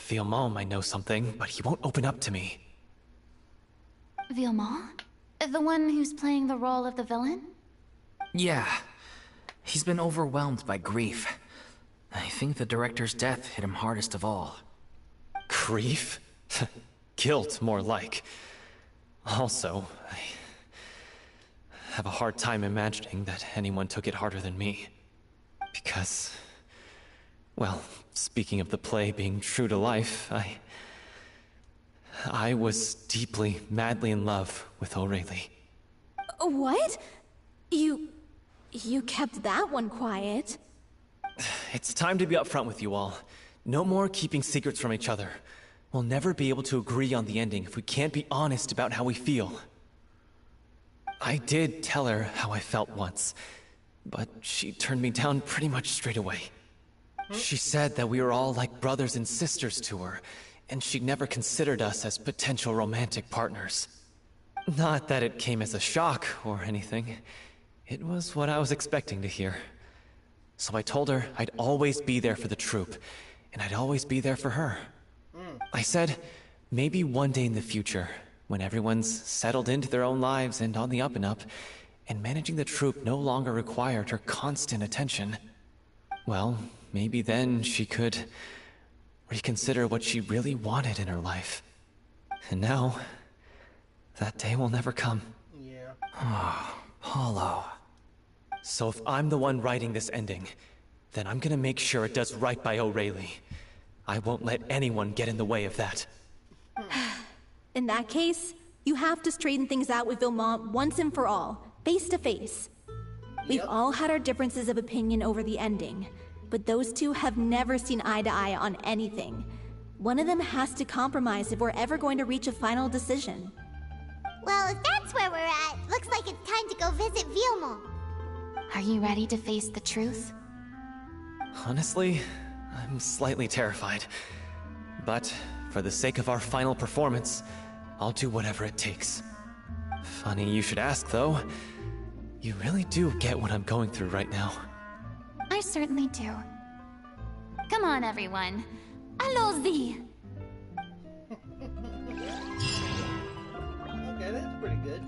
Villemont might know something, but he won't open up to me. Villemont? The one who's playing the role of the villain? Yeah. He's been overwhelmed by grief. I think the director's death hit him hardest of all. Grief? Guilt, more like. Also, I have a hard time imagining that anyone took it harder than me. Because, well, speaking of the play being true to life, I was deeply, madly in love with Aurelie. What? You You kept that one quiet. It's time to be upfront with you all. No more keeping secrets from each other. We'll never be able to agree on the ending if we can't be honest about how we feel. I did tell her how I felt once, but she turned me down pretty much straight away. She said that we were all like brothers and sisters to her, and she'd never considered us as potential romantic partners. Not that it came as a shock or anything. It was what I was expecting to hear. So I told her I'd always be there for the troupe, and I'd always be there for her. I said, maybe one day in the future, when everyone's settled into their own lives and on the up and up, and managing the troupe no longer required her constant attention, well, maybe then she could reconsider what she really wanted in her life. And now, that day will never come. Yeah. Oh, Paulo. So if I'm the one writing this ending, then I'm gonna make sure it does right by O'Reilly. I won't let anyone get in the way of that. In that case, you have to straighten things out with Vilmont once and for all, face to face. We've all had our differences of opinion over the ending, but those two have never seen eye to eye on anything. One of them has to compromise if we're ever going to reach a final decision. Well, if that's where we're at, looks like it's time to go visit Vilmont. Are you ready to face the truth? Honestly, I'm slightly terrified. But for the sake of our final performance, I'll do whatever it takes. Funny you should ask, though. You really do get what I'm going through right now. I certainly do. Come on, everyone. Allons-y! Okay, that's pretty good.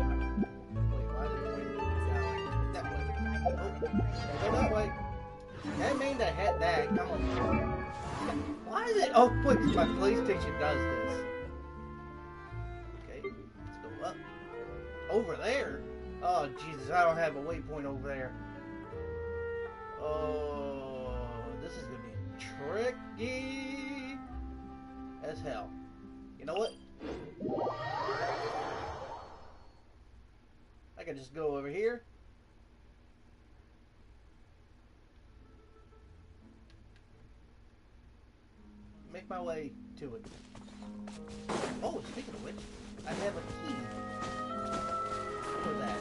Wait, why did it wait that way? Oh, go that way. That mean to hit that. Come on. Why is it? Oh, wait, my PlayStation does this. Okay, let's go up. Over there? Oh, Jesus, I don't have a waypoint over there. Oh, this is gonna be tricky as hell. You know what? I can just go over here. Make my way to it. Oh, speaking of which, I have a key for that.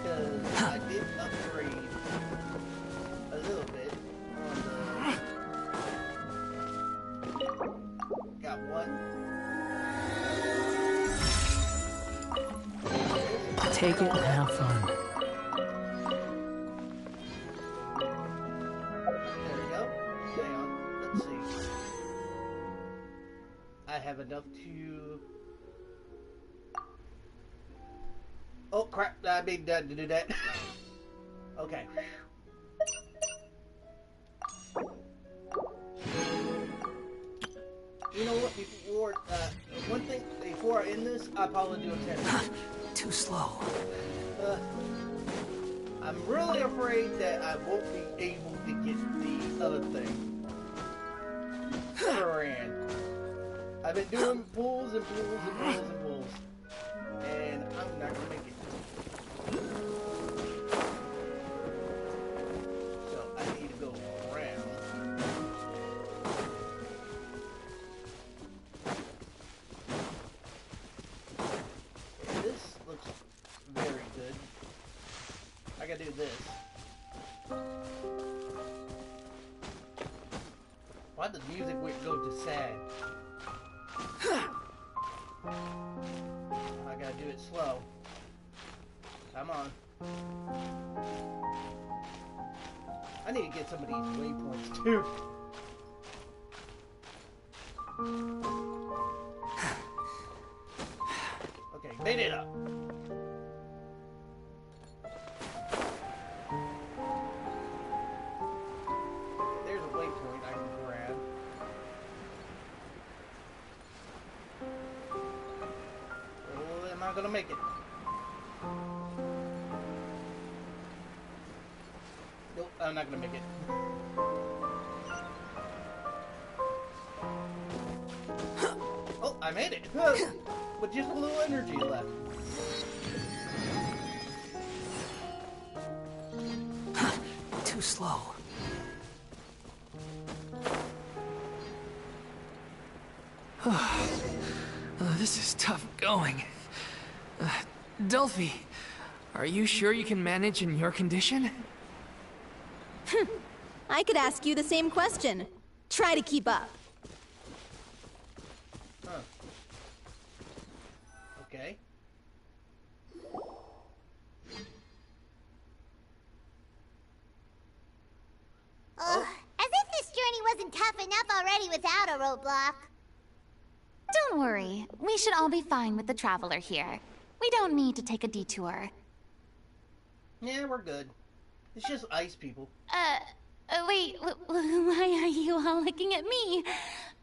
Because I did upgrade a little bit on the... Got one. Take it and have fun. There we go. Hang on. Let's see. I have enough to... Oh crap, I mean to do that. Okay. You know what, before, one thing, before I end this, I'll probably do a test. Too slow. I'm really afraid that I won't be able to get the other thing. Farina. I've been doing pulls and pulls and pulls and pulls. And I'm not gonna make it. So I need to go around. Okay, this looks very good. I gotta do this. Why did the music go to sad? I gotta do it slow. Come on. I need to get some of these waypoints too. Okay, made it up. There's a waypoint I can grab. Oh, am I gonna make it? Nope, I'm not gonna make it. I made it. With just a little energy left. Too slow. This is tough going. Delphi, are you sure you can manage in your condition? I could ask you the same question. Try to keep up. Huh. Okay. As if this journey wasn't tough enough already without a roadblock. Don't worry. We should all be fine with the traveler here. We don't need to take a detour. Yeah, we're good. It's just ice people. Wait, why are you all looking at me?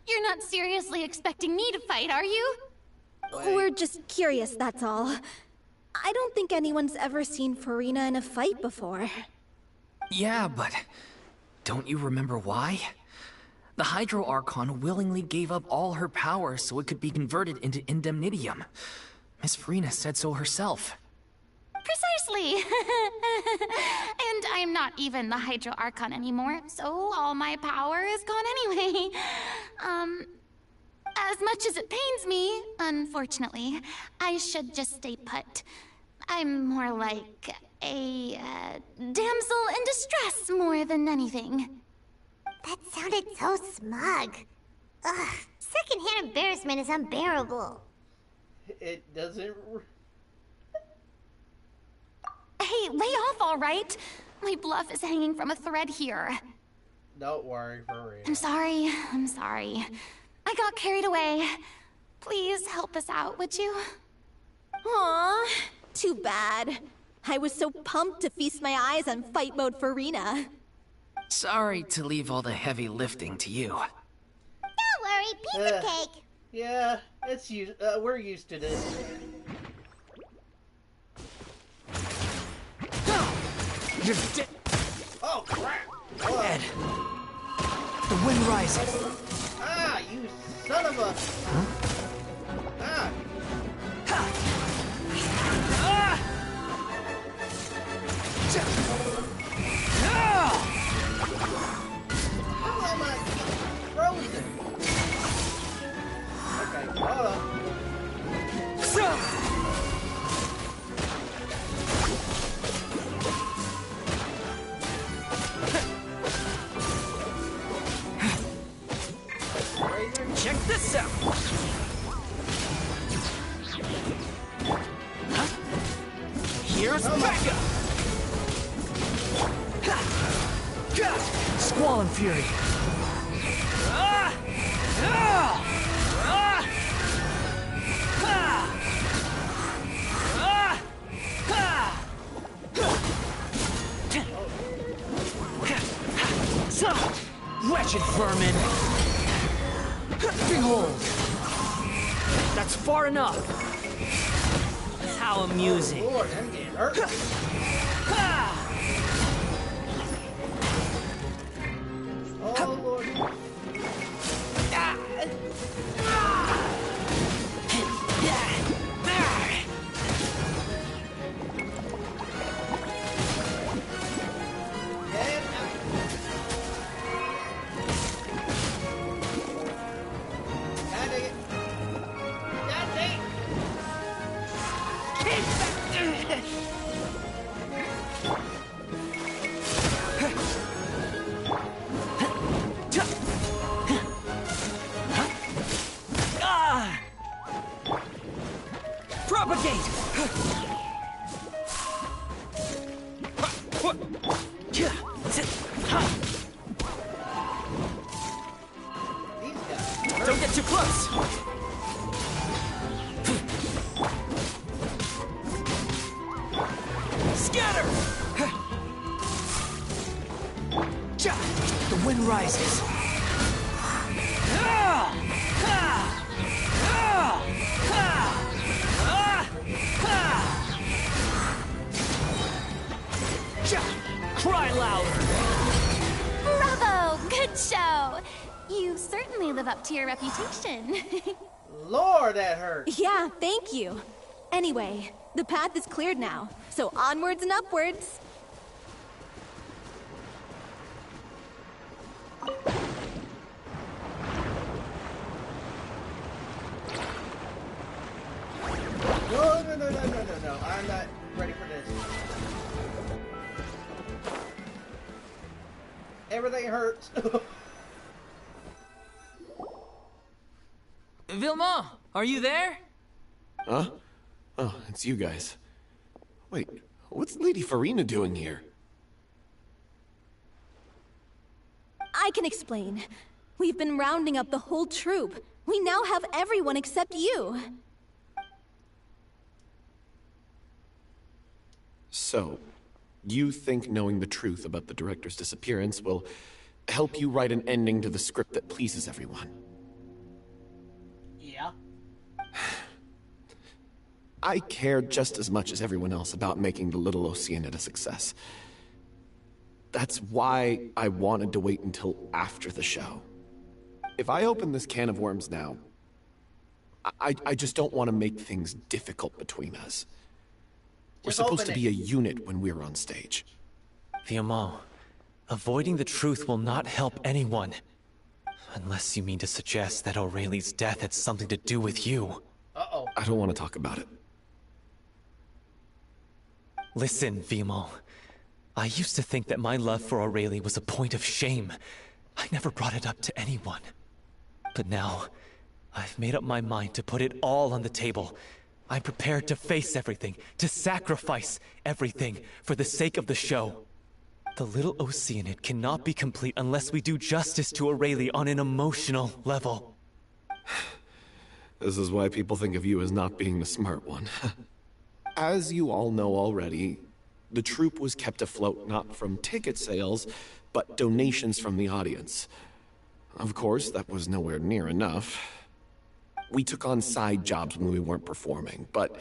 You're not seriously expecting me to fight, are you? Wait. We're just curious, that's all. I don't think anyone's ever seen Farina in a fight before. Yeah, but don't you remember why? The Hydro Archon willingly gave up all her power so it could be converted into indemnitium. Miss Farina said so herself. Precisely! And I'm not even the Hydro Archon anymore, so all my power is gone anyway. As much as it pains me, unfortunately, I should just stay put. I'm more like a damsel in distress more than anything. That sounded so smug. Ugh, secondhand embarrassment is unbearable. It doesn't... Hey, lay off, all right? My bluff is hanging from a thread here. Don't worry, Farina. I'm sorry. I got carried away. Please help us out, would you? Aw, too bad. I was so pumped to feast my eyes on fight mode Farina. Sorry to leave all the heavy lifting to you. Don't worry, piece of cake. Yeah, we're used to this. You're dead. Oh, crap! Ed. The wind rises. Ah, you son of a... Huh? Ah! How am I frozen? Okay, hold on. Check this out. Here's backup. Squall and Fury. Wretched vermin. Behold! That's far enough! How amusing! Lord, I'm getting hurt. Oh, Lord. Propagate! Don't get too close! Scatter! The wind rises. Cry louder! Bravo! Good show! You certainly live up to your reputation. Lord, that hurt. Yeah, thank you. Anyway, the path is cleared now, so onwards and upwards. No. I'm not ready for this. Everything hurts. Vilma, are you there? Huh? Oh, it's you guys. Wait, what's Lady Farina doing here? I can explain. We've been rounding up the whole troop. We now have everyone except you. So, you think knowing the truth about the director's disappearance will help you write an ending to the script that pleases everyone? Yeah. I care just as much as everyone else about making the Little Oceanid a success. That's why I wanted to wait until after the show. If I open this can of worms now, I just don't want to make things difficult between us. We're supposed to be a unit when we're on stage. Vilma, avoiding the truth will not help anyone. Unless you mean to suggest that Aurelie's death had something to do with you. Uh-oh. I don't want to talk about it. Listen, Vilma. I used to think that my love for Aurelie was a point of shame. I never brought it up to anyone. But now, I've made up my mind to put it all on the table. I'm prepared to face everything, to sacrifice everything for the sake of the show. The Little Oceanid cannot be complete unless we do justice to Aurelie on an emotional level. This is why people think of you as not being the smart one. As you all know already, the troupe was kept afloat not from ticket sales, but donations from the audience. Of course, that was nowhere near enough. We took on side jobs when we weren't performing, but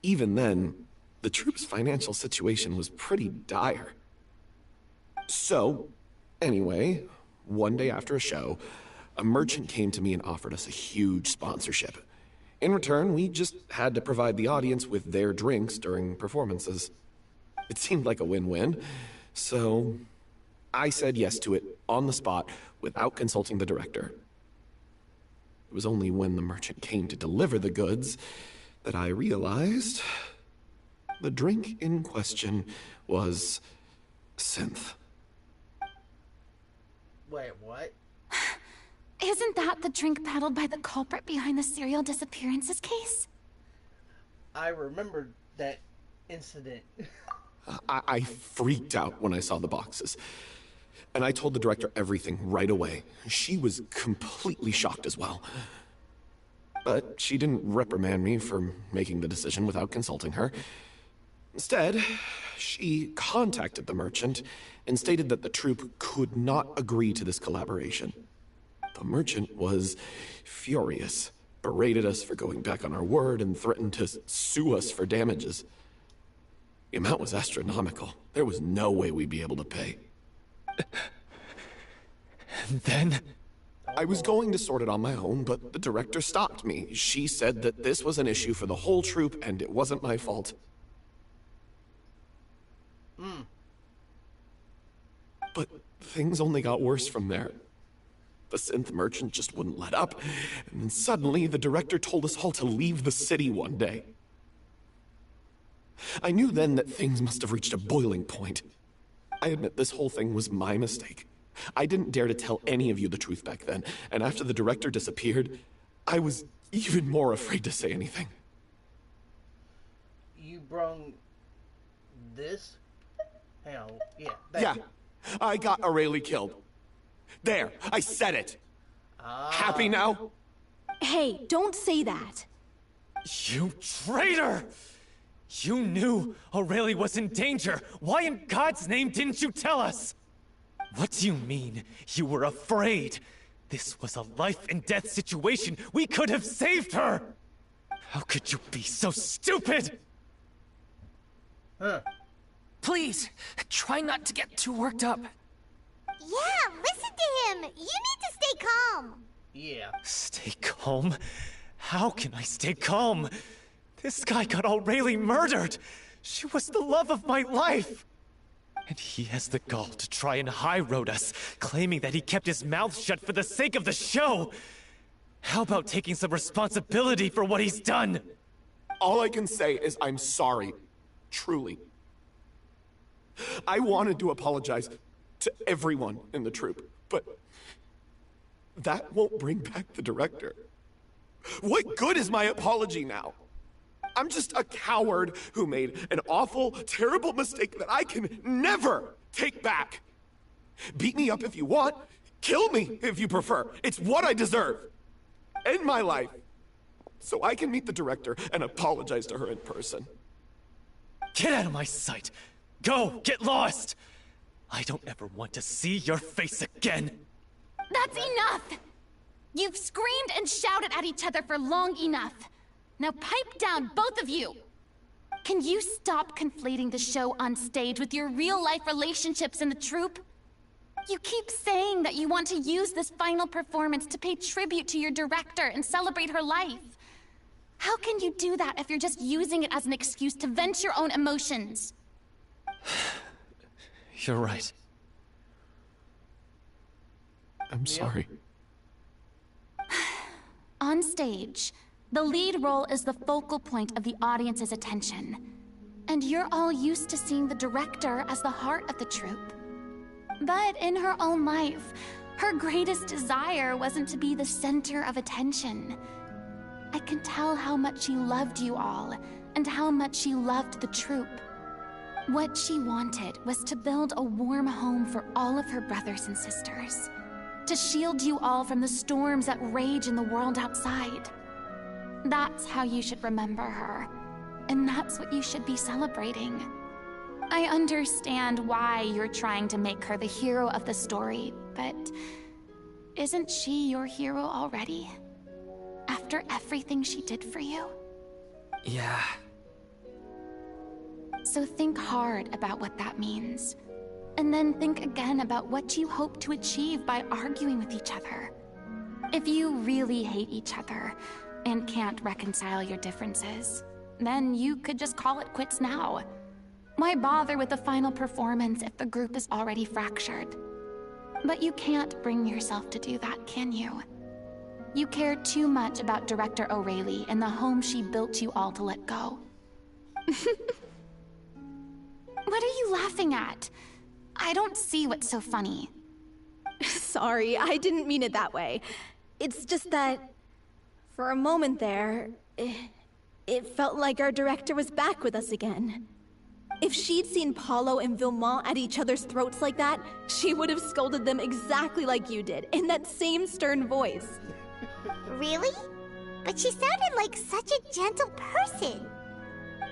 even then, the troupe's financial situation was pretty dire. So, anyway, one day after a show, a merchant came to me and offered us a huge sponsorship. In return, we just had to provide the audience with their drinks during performances. It seemed like a win-win, so I said yes to it on the spot without consulting the director. It was only when the merchant came to deliver the goods that I realized the drink in question was synth. Wait, what? Isn't that the drink peddled by the culprit behind the serial disappearances case? I remembered that incident. I freaked out when I saw the boxes. And I told the director everything right away. She was completely shocked as well. But she didn't reprimand me for making the decision without consulting her. Instead, she contacted the merchant and stated that the troupe could not agree to this collaboration. The merchant was furious, berated us for going back on our word, and threatened to sue us for damages. The amount was astronomical. There was no way we'd be able to pay. And then? I was going to sort it on my own, but the director stopped me. She said that this was an issue for the whole troupe, and it wasn't my fault. But things only got worse from there. The synth merchant just wouldn't let up, and then suddenly the director told us all to leave the city one day. I knew then that things must have reached a boiling point. I admit this whole thing was my mistake. I didn't dare to tell any of you the truth back then, and after the director disappeared, I was even more afraid to say anything. You brung this? Hell, yeah. Yeah, I got Aurelie killed. There, I said it. Happy now? Hey, don't say that. You traitor! You knew Aurelie was in danger. Why in God's name didn't you tell us? What do you mean, you were afraid? This was a life and death situation. We could have saved her! How could you be so stupid? Please, try not to get too worked up. Yeah, listen to him. You need to stay calm. Yeah. Stay calm? How can I stay calm? This guy got Aurelie murdered! She was the love of my life! And he has the gall to try and high-road us, claiming that he kept his mouth shut for the sake of the show! How about taking some responsibility for what he's done? All I can say is I'm sorry. Truly. I wanted to apologize to everyone in the troupe, but that won't bring back the director. What good is my apology now? I'm just a coward who made an awful, terrible mistake that I can never take back. Beat me up if you want. Kill me if you prefer. It's what I deserve. End my life. So I can meet the director and apologize to her in person. Get out of my sight! Go! Get lost! I don't ever want to see your face again! That's enough! You've screamed and shouted at each other for long enough. Now pipe down, both of you! Can you stop conflating the show on stage with your real-life relationships in the troupe? You keep saying that you want to use this final performance to pay tribute to your director and celebrate her life. How can you do that if you're just using it as an excuse to vent your own emotions? You're right. I'm sorry. On stage, the lead role is the focal point of the audience's attention. And you're all used to seeing the director as the heart of the troupe. But in her own life, her greatest desire wasn't to be the center of attention. I can tell how much she loved you all, and how much she loved the troupe. What she wanted was to build a warm home for all of her brothers and sisters. To shield you all from the storms that rage in the world outside. That's how you should remember her. And that's what you should be celebrating. I understand why you're trying to make her the hero of the story, but isn't she your hero already? After everything she did for you? Yeah. So think hard about what that means. And then think again about what you hope to achieve by arguing with each other. If you really hate each other and can't reconcile your differences, then you could just call it quits now. Why bother with the final performance if the group is already fractured? But you can't bring yourself to do that, can you? You care too much about Director Aurelie and the home she built you all to let go. What are you laughing at? I don't see what's so funny. Sorry, I didn't mean it that way. It's just that, for a moment there, it felt like our director was back with us again. If she'd seen Paulo and Vilmont at each other's throats like that, she would have scolded them exactly like you did, in that same stern voice. Really? But she sounded like such a gentle person.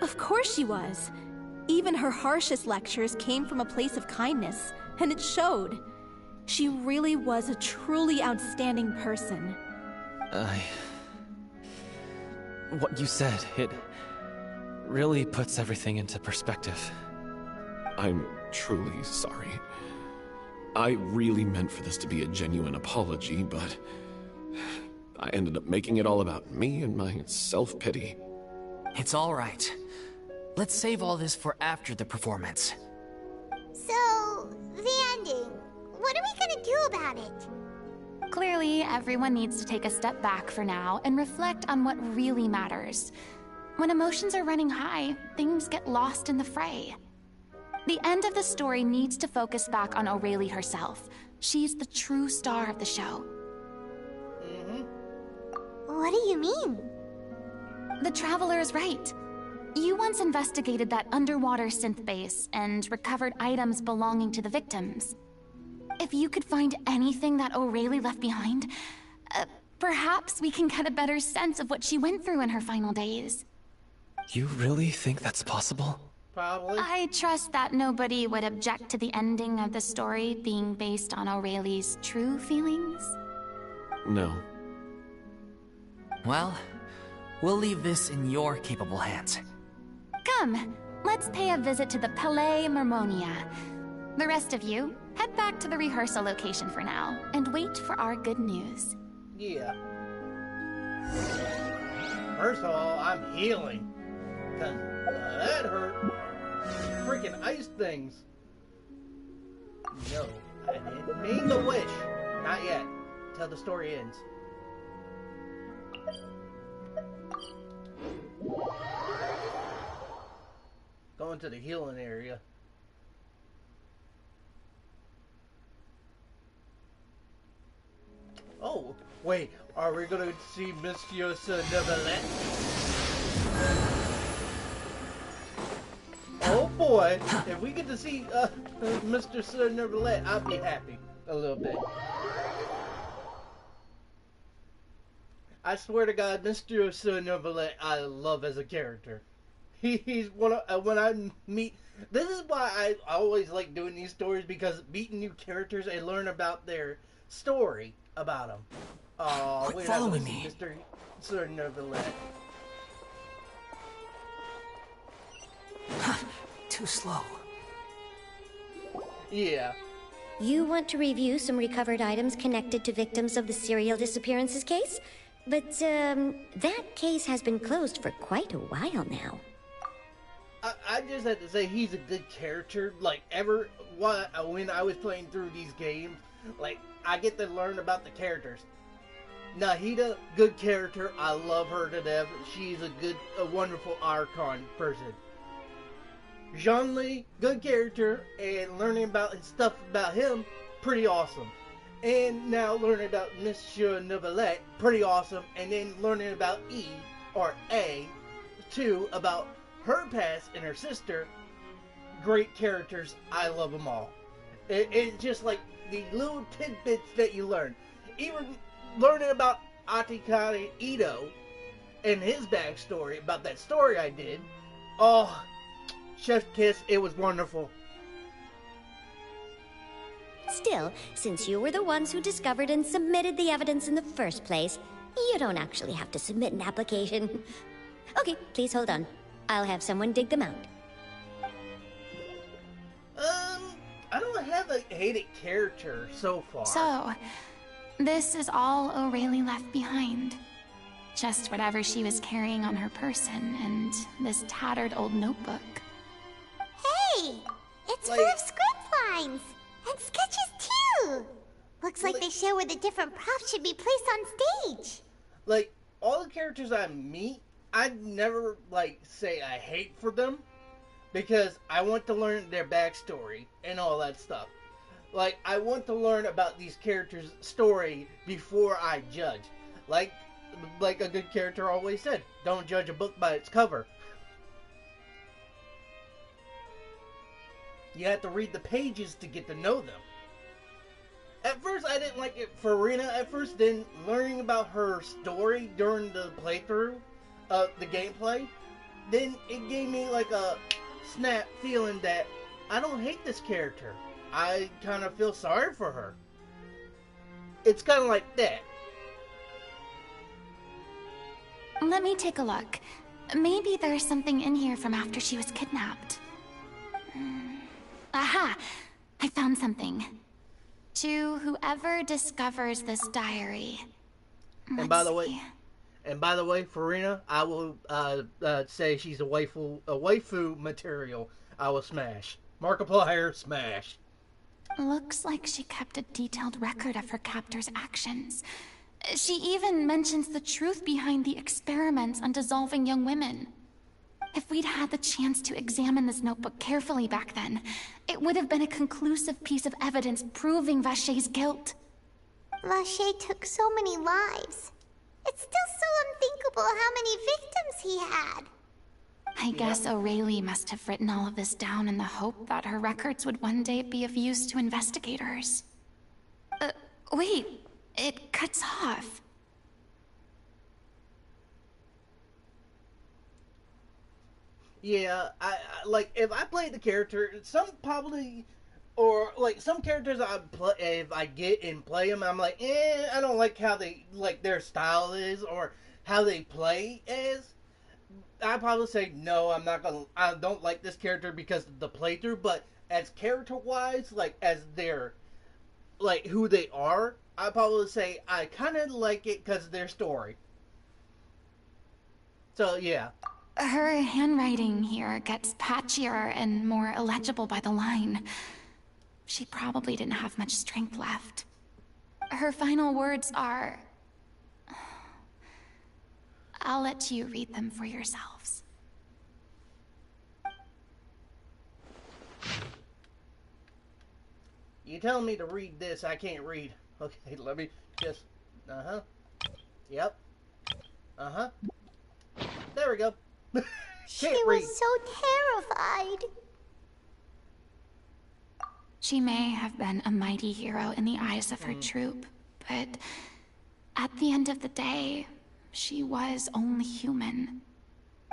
Of course she was. Even her harshest lectures came from a place of kindness, and it showed. She really was a truly outstanding person. What you said, it really puts everything into perspective. I'm truly sorry. I really meant for this to be a genuine apology, but I ended up making it all about me and my self-pity. It's all right. Let's save all this for after the performance. So, the ending. What are we gonna do about it? Clearly, everyone needs to take a step back for now and reflect on what really matters. When emotions are running high, things get lost in the fray. The end of the story needs to focus back on Aurelie herself. She's the true star of the show. What do you mean? The Traveler is right. You once investigated that underwater synth base and recovered items belonging to the victims. If you could find anything that Aurelie left behind, perhaps we can get a better sense of what she went through in her final days. You really think that's possible? Probably. I trust that nobody would object to the ending of the story being based on Aurelie's true feelings. No. Well, we'll leave this in your capable hands. Come, let's pay a visit to the Palais Mermonia. The rest of you, head back to the rehearsal location for now, and wait for our good news. Yeah. First of all, I'm healing. Because that hurt. Freaking ice things. No, I didn't mean the wish. Not yet. Till the story ends. Going to the healing area. Oh, wait. Are we going to see Monsieur Neverlet? Oh boy. If we get to see Mr. Neverlet, I'll be happy. A little bit. I swear to God, Mr. Neverlet, I love as a character. He's one of, when I meet, this is why I always like doing these stories, because meeting new characters and learn about their story about them. Oh, we're not going to see Mr. Neverlet. Too slow. Yeah. You want to review some recovered items connected to victims of the serial disappearances case? But, that case has been closed for quite a while now. I just have to say he's a good character. Like, when I was playing through these games, like, I get to learn about the characters. Nahida, good character. I love her to death. She's a wonderful Archon person. Zhongli, good character, and learning about stuff about him, pretty awesome. And now learning about Monsieur Neverlet, pretty awesome. And then learning about E, or A, too, about her past and her sister, great characters. I love them all. It's just like the little tidbits that you learn. Even learning about Atikari Ito and his backstory, about that story I did. Oh, chef's kiss, it was wonderful. Still, since you were the ones who discovered and submitted the evidence in the first place, you don't actually have to submit an application. Okay, please hold on. I'll have someone dig them out. I don't have a hated character so far. So, this is all O'Reilly left behind. Just whatever she was carrying on her person and this tattered old notebook. Hey! It's full of script lines! And sketches too! Looks like they show where the different props should be placed on stage. Like, all the characters I meet, I'd never, say I hate for them. Because I want to learn their backstory and all that stuff. Like, I want to learn about these characters' story before I judge. Like a good character always said, don't judge a book by its cover. You have to read the pages to get to know them. At first, I didn't like it for Farina at first, then learning about her story during the playthrough of the gameplay, then it gave me like a snap feeling that I don't hate this character. I kind of feel sorry for her. It's kind of like that. Let me take a look. Maybe there's something in here from after she was kidnapped. Aha! I found something. To whoever discovers this diary. And by the way, Farina, I will say she's a waifu material. I will smash. Markiplier, smash. Looks like she kept a detailed record of her captor's actions. She even mentions the truth behind the experiments on dissolving young women. If we'd had the chance to examine this notebook carefully back then, it would have been a conclusive piece of evidence proving Vachey's guilt. Vachey took so many lives. It's still so unthinkable how many victims he had. I guess O'Reilly must have written all of this down in the hope that her records would one day be of use to investigators. Wait, it cuts off. Yeah, I like, if I played the character, some probably, or like some characters if I get and play them, I'm like, I don't like how they, like their style is, or how they play is. I'd probably say, no, I don't like this character because of the playthrough, but as character-wise, like, as their, like, who they are, I'd probably say I kind of like it because of their story. So, yeah. Her handwriting here gets patchier and more illegible by the line. She probably didn't have much strength left. Her final words are... I'll let you read them for yourselves. You telling me to read this, I can't read. Okay, let me just... Uh-huh. Yep. Uh-huh. There we go. She was so terrified. She may have been a mighty hero in the eyes of her troop, but at the end of the day, she was only human.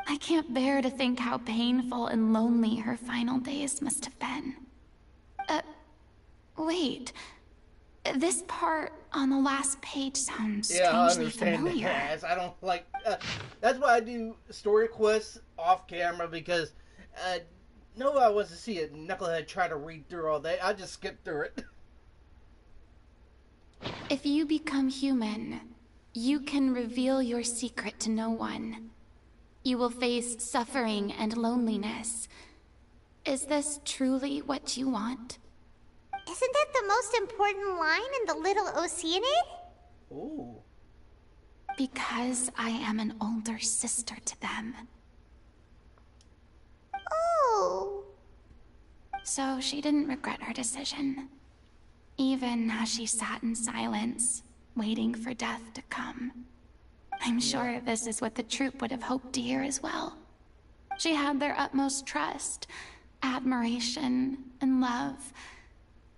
I can't bear to think how painful and lonely her final days must have been. Wait. This part on the last page sounds strangely familiar. Yes, I don't like... that's why I do story quests off camera, because nobody wants to see a knucklehead try to read through all that. I just skip through it. If you become human, you can reveal your secret to no one. You will face suffering and loneliness. Is this truly what you want? Isn't that the most important line in the Little Oceanid? Ooh. Because I am an older sister to them. Oh. So she didn't regret her decision. Even as she sat in silence, waiting for death to come. I'm sure this is what the troupe would have hoped to hear as well. She had their utmost trust, admiration, and love.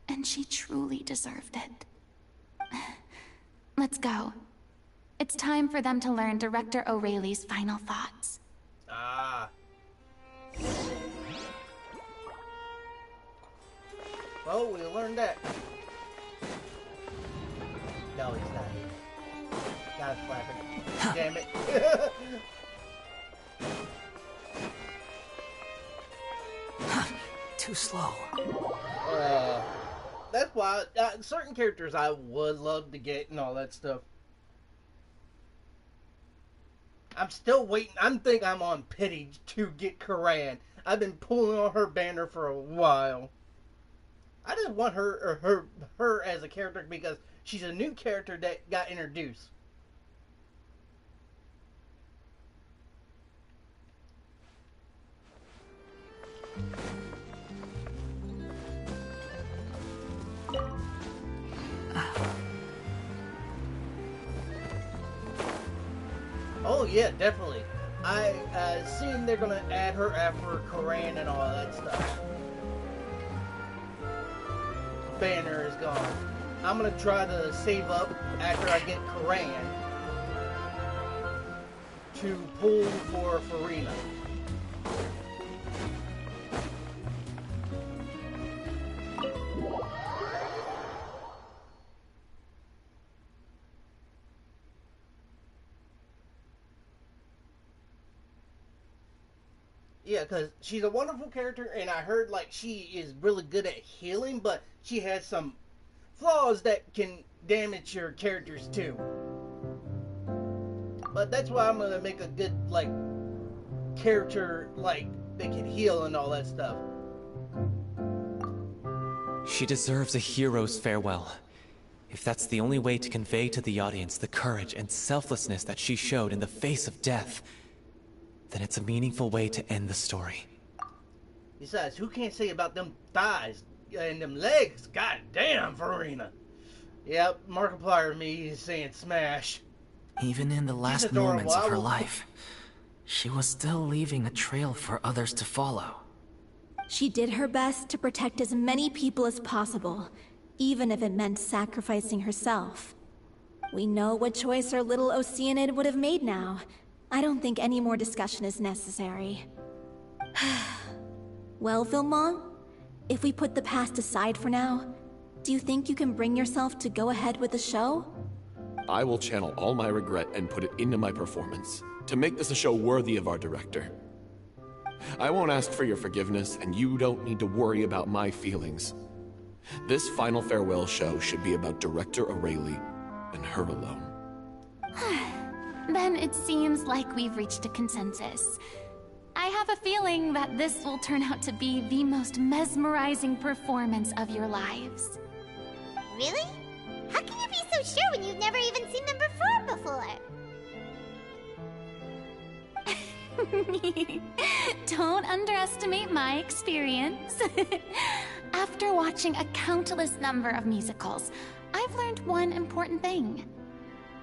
And she truly deserved it. Let's go. It's time for them to learn Director O'Reilly's final thoughts. Ah. Well, we learned that. No, he's not here. God, flapping. Damn it. Too slow. That's why certain characters I would love to get and all that stuff. I'm still waiting. I'm on pity to get Karan. I've been pulling on her banner for a while. I just want her as a character because she's a new character that got introduced. Oh yeah, definitely. I seen they're gonna add her after Karan and all that stuff. Banner is gone. I'm gonna try to save up after I get Karan to pull for Farina. Yeah, because she's a wonderful character, and I heard, like, she is really good at healing, but she has some flaws that can damage your characters, too. But that's why I'm going to make a good, like, character, like, that can heal and all that stuff. She deserves a hero's farewell. If that's the only way to convey to the audience the courage and selflessness that she showed in the face of death, then it's a meaningful way to end the story. Besides, who can't say about them thighs and them legs? God damn, Farina. Yep, Markiplier me is saying smash. Even in the last moments of her life, she was still leaving a trail for others to follow. She did her best to protect as many people as possible, even if it meant sacrificing herself. We know what choice our little Oceanid would have made now. I don't think any more discussion is necessary. Well, Vilmont, if we put the past aside for now, do you think you can bring yourself to go ahead with the show? I will channel all my regret and put it into my performance, to make this a show worthy of our director. I won't ask for your forgiveness, and you don't need to worry about my feelings. This final farewell show should be about Director O'Reilly and her alone. Then it seems like we've reached a consensus. I have a feeling that this will turn out to be the most mesmerizing performance of your lives. Really? How can you be so sure when you've never even seen them perform before? Don't underestimate my experience. After watching a countless number of musicals, I've learned one important thing.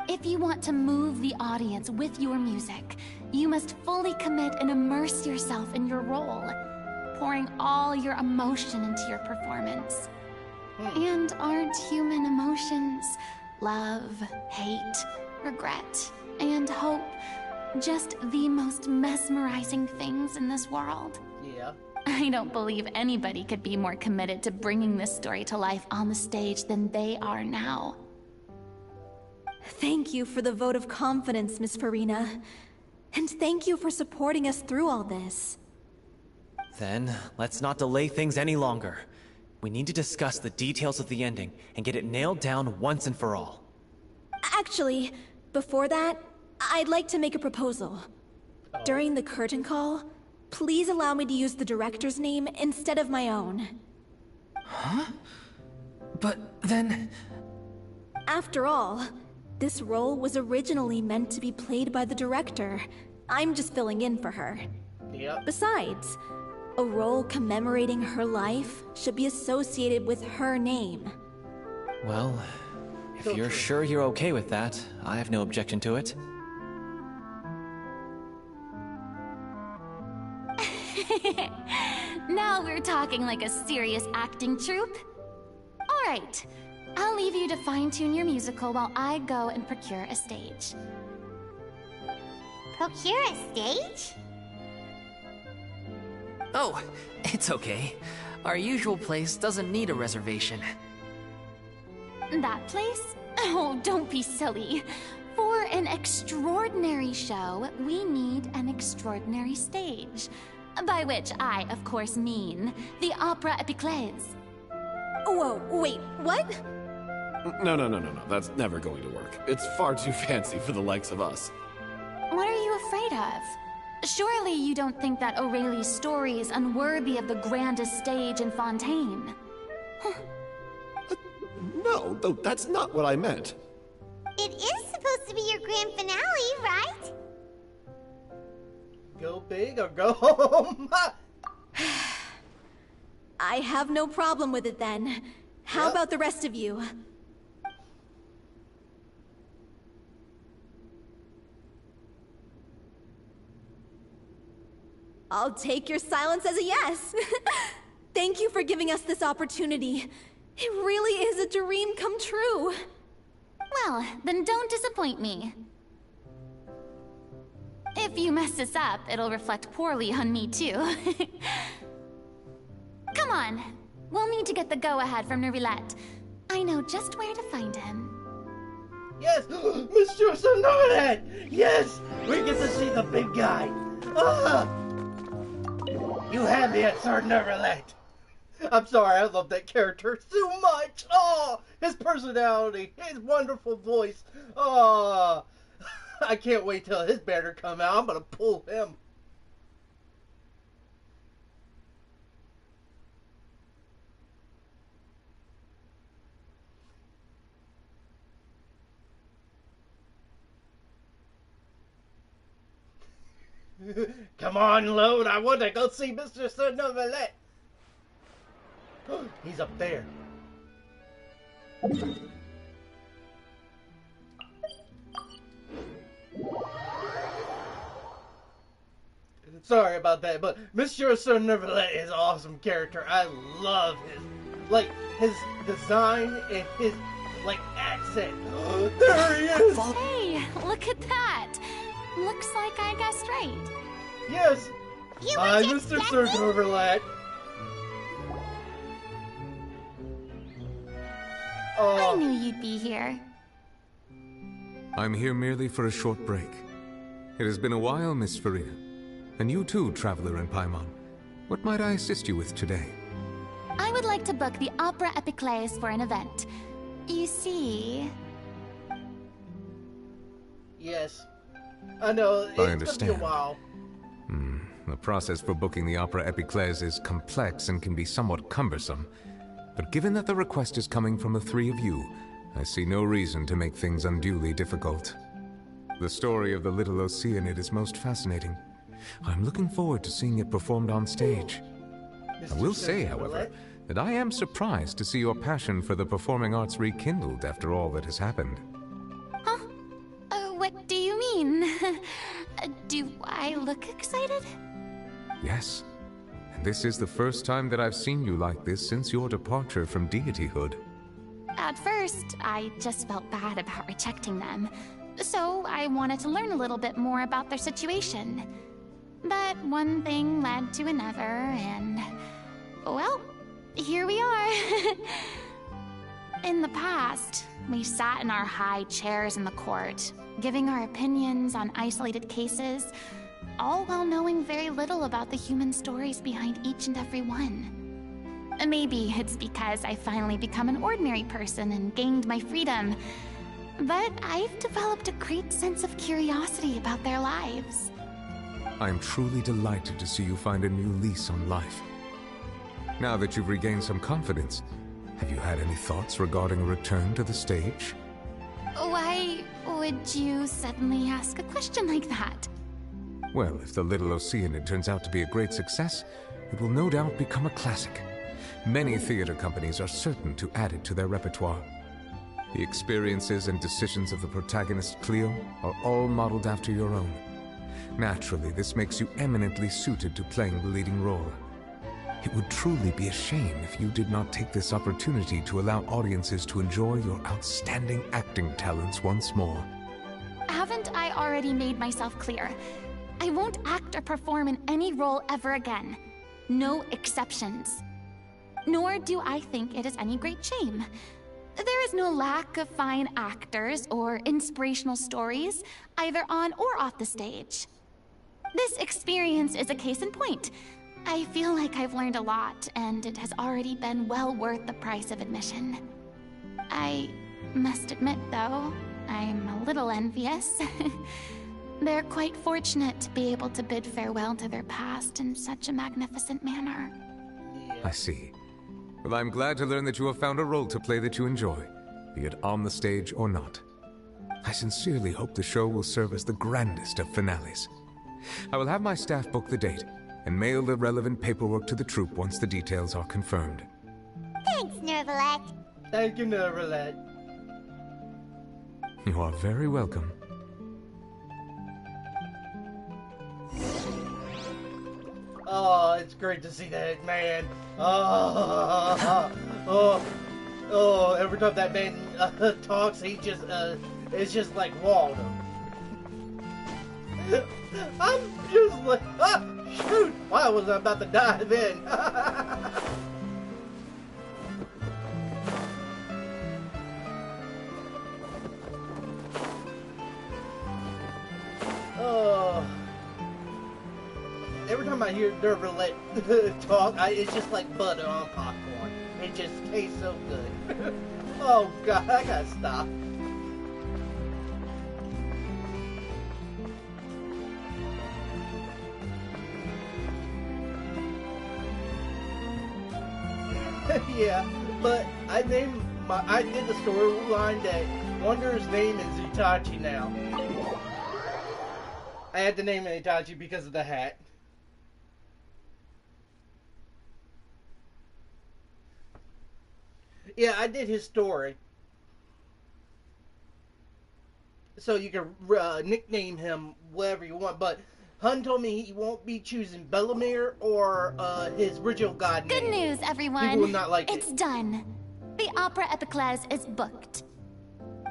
If you want to move the audience with your music, you must fully commit and immerse yourself in your role, pouring all your emotion into your performance. And aren't human emotions, love, hate, regret, and hope, just the most mesmerizing things in this world? Yeah. I don't believe anybody could be more committed to bringing this story to life on the stage than they are now. Thank you for the vote of confidence, Miss Farina. And thank you for supporting us through all this. Then, let's not delay things any longer. We need to discuss the details of the ending and get it nailed down once and for all. Actually, before that, I'd like to make a proposal. During the curtain call, please allow me to use the director's name instead of my own. Huh? But then... After all, this role was originally meant to be played by the director. I'm just filling in for her. Yep. Besides, a role commemorating her life should be associated with her name. Well, if you're sure you're okay with that, I have no objection to it. Now we're talking like a serious acting troupe. All right, I'll leave you to fine-tune your musical while I go and procure a stage. Procure a stage? Oh, it's okay. Our usual place doesn't need a reservation. That place? Oh, don't be silly. For an extraordinary show, we need an extraordinary stage. By which I, of course, mean the Opera Epiclese. Whoa, wait, what? No. That's never going to work. It's far too fancy for the likes of us. What are you afraid of? Surely you don't think that Aurelie's story is unworthy of the grandest stage in Fontaine? No, that's not what I meant. It is supposed to be your grand finale, right? Go big or go home. I have no problem with it then. How about the rest of you? I'll take your silence as a yes. Thank you for giving us this opportunity. It really is a dream come true. Well, then don't disappoint me. If you mess this up, it'll reflect poorly on me too. Come on, we'll need to get the go-ahead from Nervillette. I know just where to find him. Yes, Mr. Sonoret! Yes, we get to see the big guy. You had me at Sir Nervillette. I'm sorry, I love that character so much. Oh, his personality, his wonderful voice. Oh, I can't wait till his banner come out. I'm gonna pull him. Come on, load. I want to go see Mr. Sir Nervillette. He's up there. Sorry about that, but Mr. Sir Nervillette is an awesome character. I love his design and his accent. There he is. Hey, look at that. Looks like I guessed right. Yes. Hi, Mr. Sir Nervillette. I knew you'd be here. I'm here merely for a short break. It has been a while, Miss Farina. And you too, traveler in Paimon. What might I assist you with today? I would like to book the Opera Epiclese for an event. You see... Yes. I know, it's I gonna understand. be a while. The process for booking the Opera Epiclese is complex and can be somewhat cumbersome. But given that the request is coming from the three of you, I see no reason to make things unduly difficult. The story of the little Oceanid is most fascinating. I'm looking forward to seeing it performed on stage. I will say, however, that I am surprised to see your passion for the performing arts rekindled after all that has happened. Huh? What do you mean? Do I look excited? Yes. And this is the first time that I've seen you like this since your departure from deityhood. At first, I just felt bad about rejecting them. So I wanted to learn a little bit more about their situation. But one thing led to another, and... well, here we are. In the past, we sat in our high chairs in the court, giving our opinions on isolated cases, all while knowing very little about the human stories behind each and every one. Maybe it's because I finally become an ordinary person and gained my freedom, but I've developed a great sense of curiosity about their lives. I'm truly delighted to see you find a new lease on life. Now that you've regained some confidence, have you had any thoughts regarding a return to the stage? Why would you suddenly ask a question like that? Well, if the Little Oceanid turns out to be a great success, it will no doubt become a classic. Many theater companies are certain to add it to their repertoire. The experiences and decisions of the protagonist Cleo are all modeled after your own. Naturally, this makes you eminently suited to playing the leading role. It would truly be a shame if you did not take this opportunity to allow audiences to enjoy your outstanding acting talents once more. Haven't I already made myself clear? I won't act or perform in any role ever again. No exceptions. Nor do I think it is any great shame. There is no lack of fine actors or inspirational stories, either on or off the stage. This experience is a case in point. I feel like I've learned a lot, and it has already been well worth the price of admission. I must admit, though, I'm a little envious. They're quite fortunate to be able to bid farewell to their past in such a magnificent manner. I see. Well, I'm glad to learn that you have found a role to play that you enjoy, be it on the stage or not. I sincerely hope the show will serve as the grandest of finales. I will have my staff book the date and mail the relevant paperwork to the troupe once the details are confirmed. Thanks, Nervalette. Thank you, Nervalette. You are very welcome. Oh, it's great to see that man. Every time that man talks, he just, it's just like Waldo. I'm just like, shoot! Why was I about to dive in? Oh. Every time I hear Nervalette talk, it's just like butter on popcorn. It just tastes so good. Oh god, I gotta stop. Yeah, but I did the storyline that Wonder's name is Itachi now. I had to name it Itachi because of the hat. Yeah, I did his story. So you can nickname him whatever you want, but Hun told me he won't be choosing Bellamere or his original god name. Good news, everyone. People will not like it. It's done. The Opera Epiclese is booked.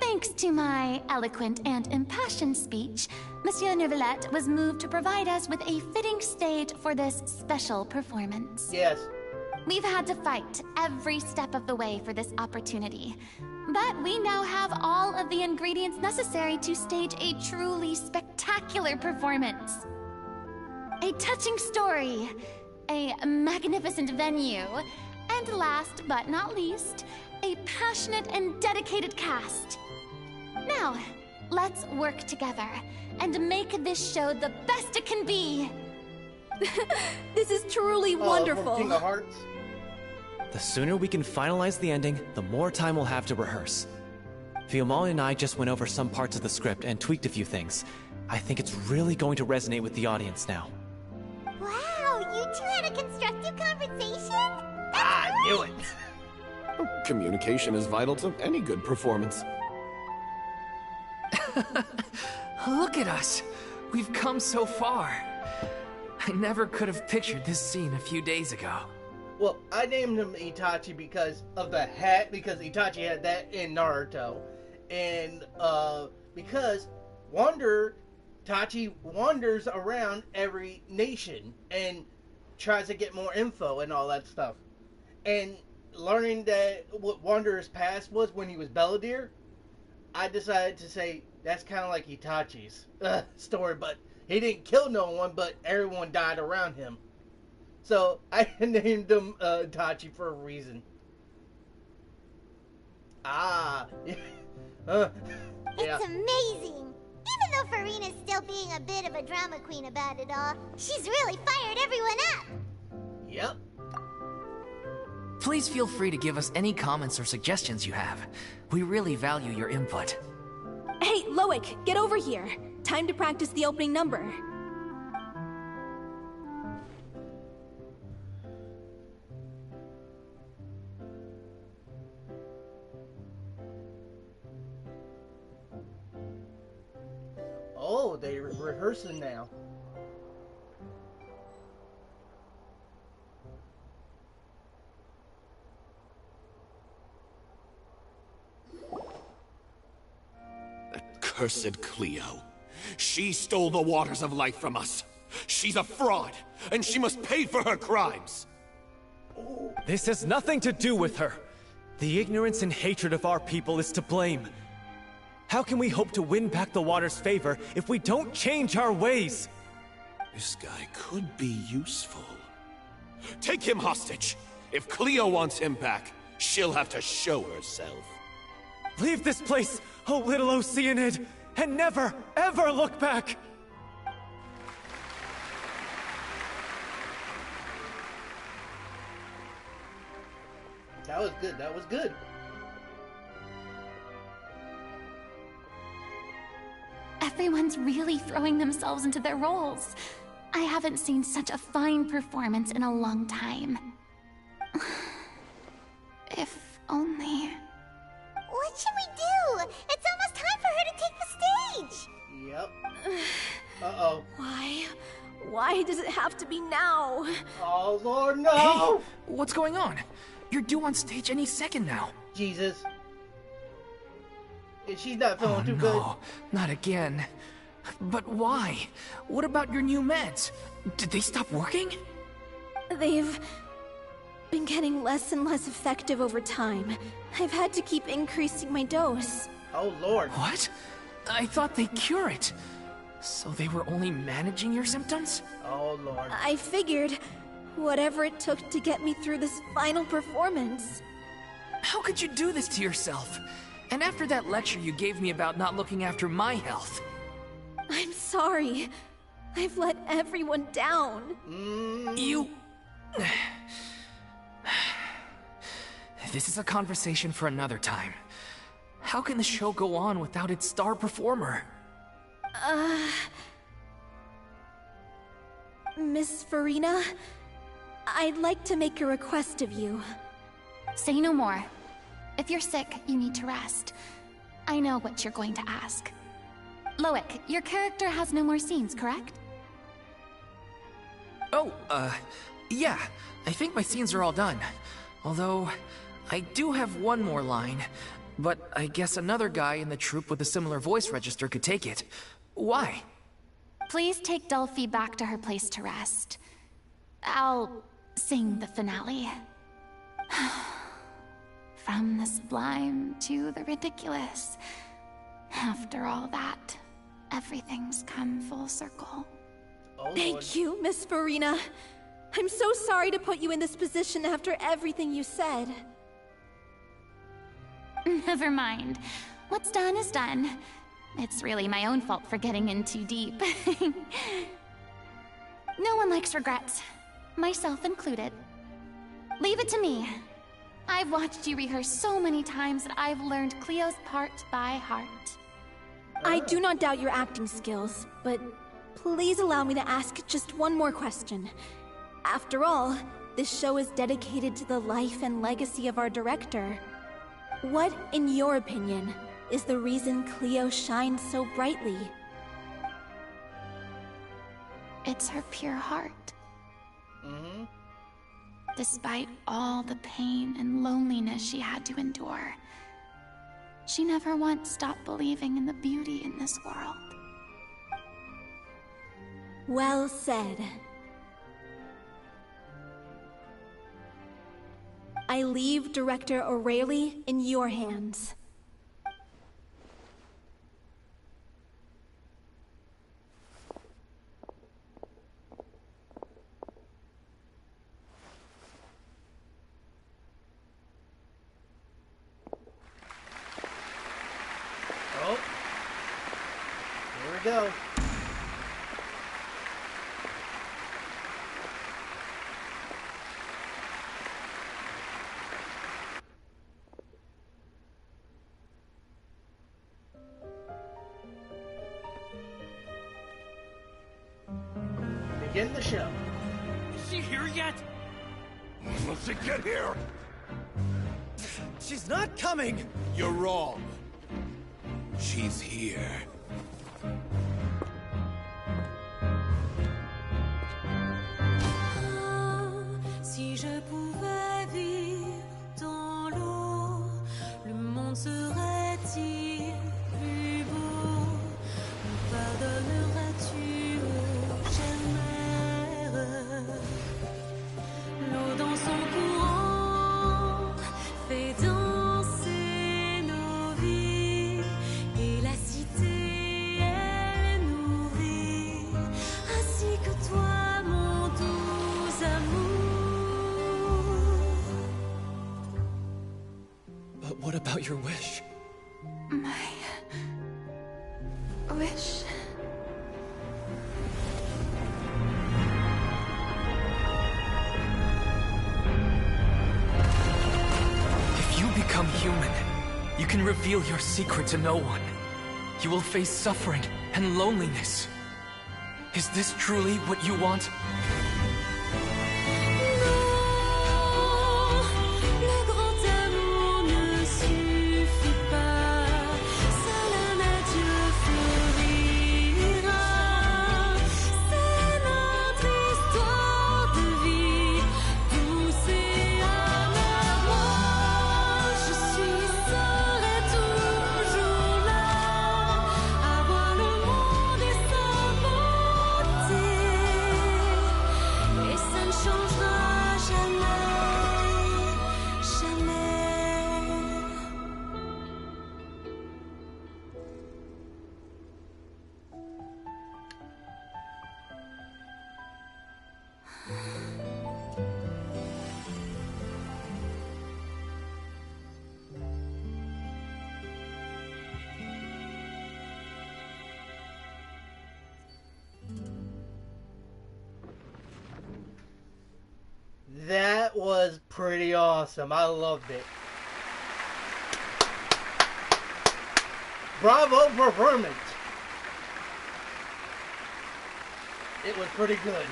Thanks to my eloquent and impassioned speech, Monsieur Nervalette was moved to provide us with a fitting stage for this special performance. Yes. We've had to fight every step of the way for this opportunity, but we now have all of the ingredients necessary to stage a truly spectacular performance. A touching story, a magnificent venue, and last but not least, a passionate and dedicated cast. Now, Let's work together and make this show the best it can be. This is truly wonderful. King of Hearts. The sooner we can finalize the ending, the more time we'll have to rehearse. Fiamma and I just went over some parts of the script and tweaked a few things. I think it's really going to resonate with the audience now. Wow, you two had a constructive conversation? I knew it. Communication is vital to any good performance. Look at us. We've come so far. I never could have pictured this scene a few days ago. Well, I named him Itachi because of the hat, because Itachi had that in Naruto. And because Itachi wanders around every nation and tries to get more info and all that stuff. And learning that what Wanderer's past was when he was Belladere, I decided to say that's kind of like Itachi's story, but he didn't kill no one, but everyone died around him. So I named him Itachi for a reason. It's amazing. Even though Farina's still being a bit of a drama queen about it all, she's really fired everyone up. Yep. Please feel free to give us any comments or suggestions you have. We really value your input. Hey, Loic, get over here. Time to practice the opening number. Oh, they're rehearsing now. Cursed Cleo. She stole the waters of life from us. She's a fraud, and she must pay for her crimes. This has nothing to do with her. The ignorance and hatred of our people is to blame. How can we hope to win back the water's favor if we don't change our ways? This guy could be useful. Take him hostage. If Cleo wants him back, she'll have to show herself. Leave this place, O little Oceanid, and never, ever look back! That was good, that was good. Everyone's really throwing themselves into their roles. I haven't seen such a fine performance in a long time. If only... What should we do? It's almost time for her to take the stage! Yep. Uh-oh. Why does it have to be now? Oh, Lord, no! Hey, what's going on? You're due on stage any second now. Jesus. She's not feeling too good. No, not again. But why? What about your new meds? Did they stop working? They've been getting less and less effective over time. I've had to keep increasing my dose. Oh, Lord. What? I thought they cure it. So they were only managing your symptoms? Oh, Lord. I figured whatever it took to get me through this final performance. How could you do this to yourself? And after that lecture you gave me about not looking after my health. I'm sorry. I've let everyone down. You... This is a conversation for another time. How can the show go on without its star performer? Miss Farina, I'd like to make a request of you. Say no more. If you're sick, you need to rest. I know what you're going to ask. Loic, your character has no more scenes, correct? Oh, yeah. I think my scenes are all done. Although, I do have one more line. But I guess another guy in the troupe with a similar voice register could take it. Why? Please take Delphi back to her place to rest. I'll sing the finale. From the sublime to the ridiculous. After all that, everything's come full circle. Oh, Thank you, Miss Farina. I'm so sorry to put you in this position after everything you said. Never mind. What's done is done. It's really my own fault for getting in too deep. No one likes regrets, myself included. Leave it to me. I've watched you rehearse so many times that I've learned Cleo's part by heart. I do not doubt your acting skills, but please allow me to ask just one more question. After all, this show is dedicated to the life and legacy of our director. What, in your opinion, is the reason Cleo shines so brightly? It's her pure heart. Despite all the pain and loneliness she had to endure, she never once stopped believing in the beauty in this world. Well said. I leave Director O'Reilly in your hands. Oh. Here we go. Begin the show. Is she here yet? Will she get here? She's not coming! You're wrong. She's here. Si je pouvais vivre dans l'eau, le monde serait-il plus beau? Me pardonneras-tu, ô chère mère? L'eau dans son courant fait danser nos vies, et la cité elle nourrit, ainsi que toi, mon doux amour. But what about your wish? My wish. If you become human, you can reveal your secret to no one. You will face suffering and loneliness. Is this truly what you want? Le grand amour ne suffit pas, seul un adieu fleurira. C'est notre histoire de vie, douce et amère. Moi, je suis seule et toujours là, à voir le monde et sa beauté. Et ça ne changera jamais, jamais. That was pretty awesome. I loved it. Bravo performance. It was pretty good.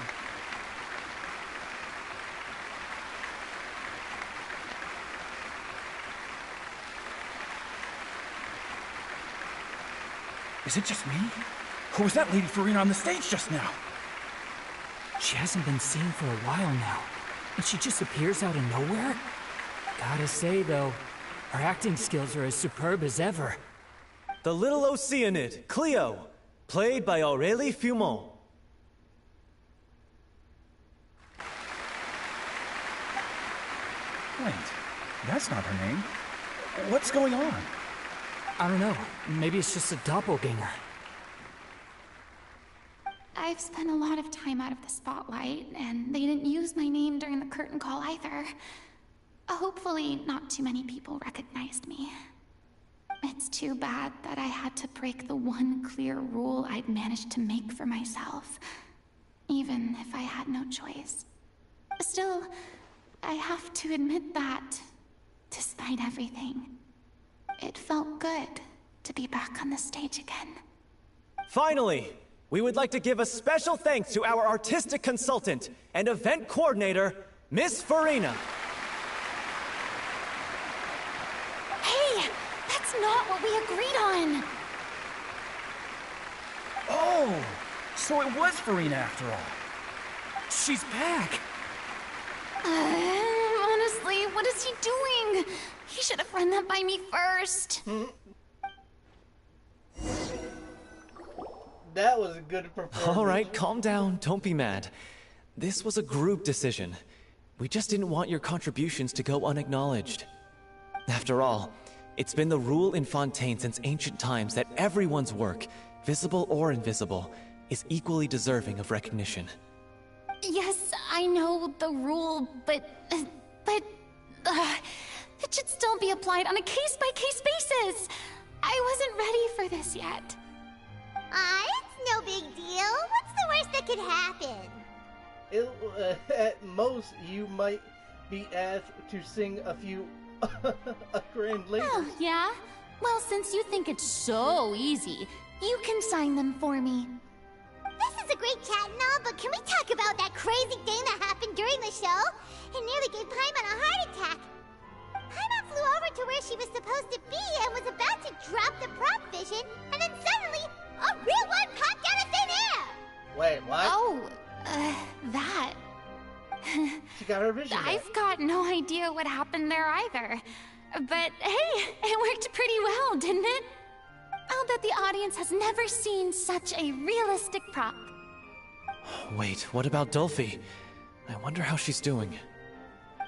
Is it just me? Or was that Lady Farina on the stage just now? She hasn't been seen for a while now, and she just appears out of nowhere? Gotta say, though, her acting skills are as superb as ever. The little Oceanid, Cleo, played by Aurélie Fumont. Wait, that's not her name. What's going on? I don't know. Maybe it's just a doppelganger. I've spent a lot of time out of the spotlight, and they didn't use my name during the curtain call either. Hopefully, not too many people recognized me. It It's too bad that I had to break the one clear rule I'd managed to make for myself, even if I had no choice. Still, I have to admit that, despite everything, it felt good to be back on the stage again. Finally, we would like to give a special thanks to our artistic consultant and event coordinator, Miss Farina. Hey, that's not what we agreed on! Oh, so it was Farina after all. She's back! Honestly, what is he doing? He should have run that by me first. That was a good performance. All right, calm down. Don't be mad. This was a group decision. We just didn't want your contributions to go unacknowledged. After all, it's been the rule in Fontaine since ancient times that everyone's work, visible or invisible, is equally deserving of recognition. Yes, I know the rule, but it should still be applied on a case-by-case basis. I wasn't ready for this yet. It's no big deal. What's the worst that could happen? At most, you might be asked to sing a few grand later. Oh, yeah? Well, since you think it's so easy, you can sign them for me. This is a great chat and all, but can we talk about that crazy thing that happened during the show? It nearly gave Paimon a heart attack. Paimon flew over to where she was supposed to be and was about to drop the prop vision, and then suddenly, a real one popped out of thin air! Wait, what? Oh, that. She got her vision back. I've got no idea what happened there either. But hey, it worked pretty well, didn't it? I'll bet the audience has never seen such a realistic prop. Wait, what about Dolphy? I wonder how she's doing.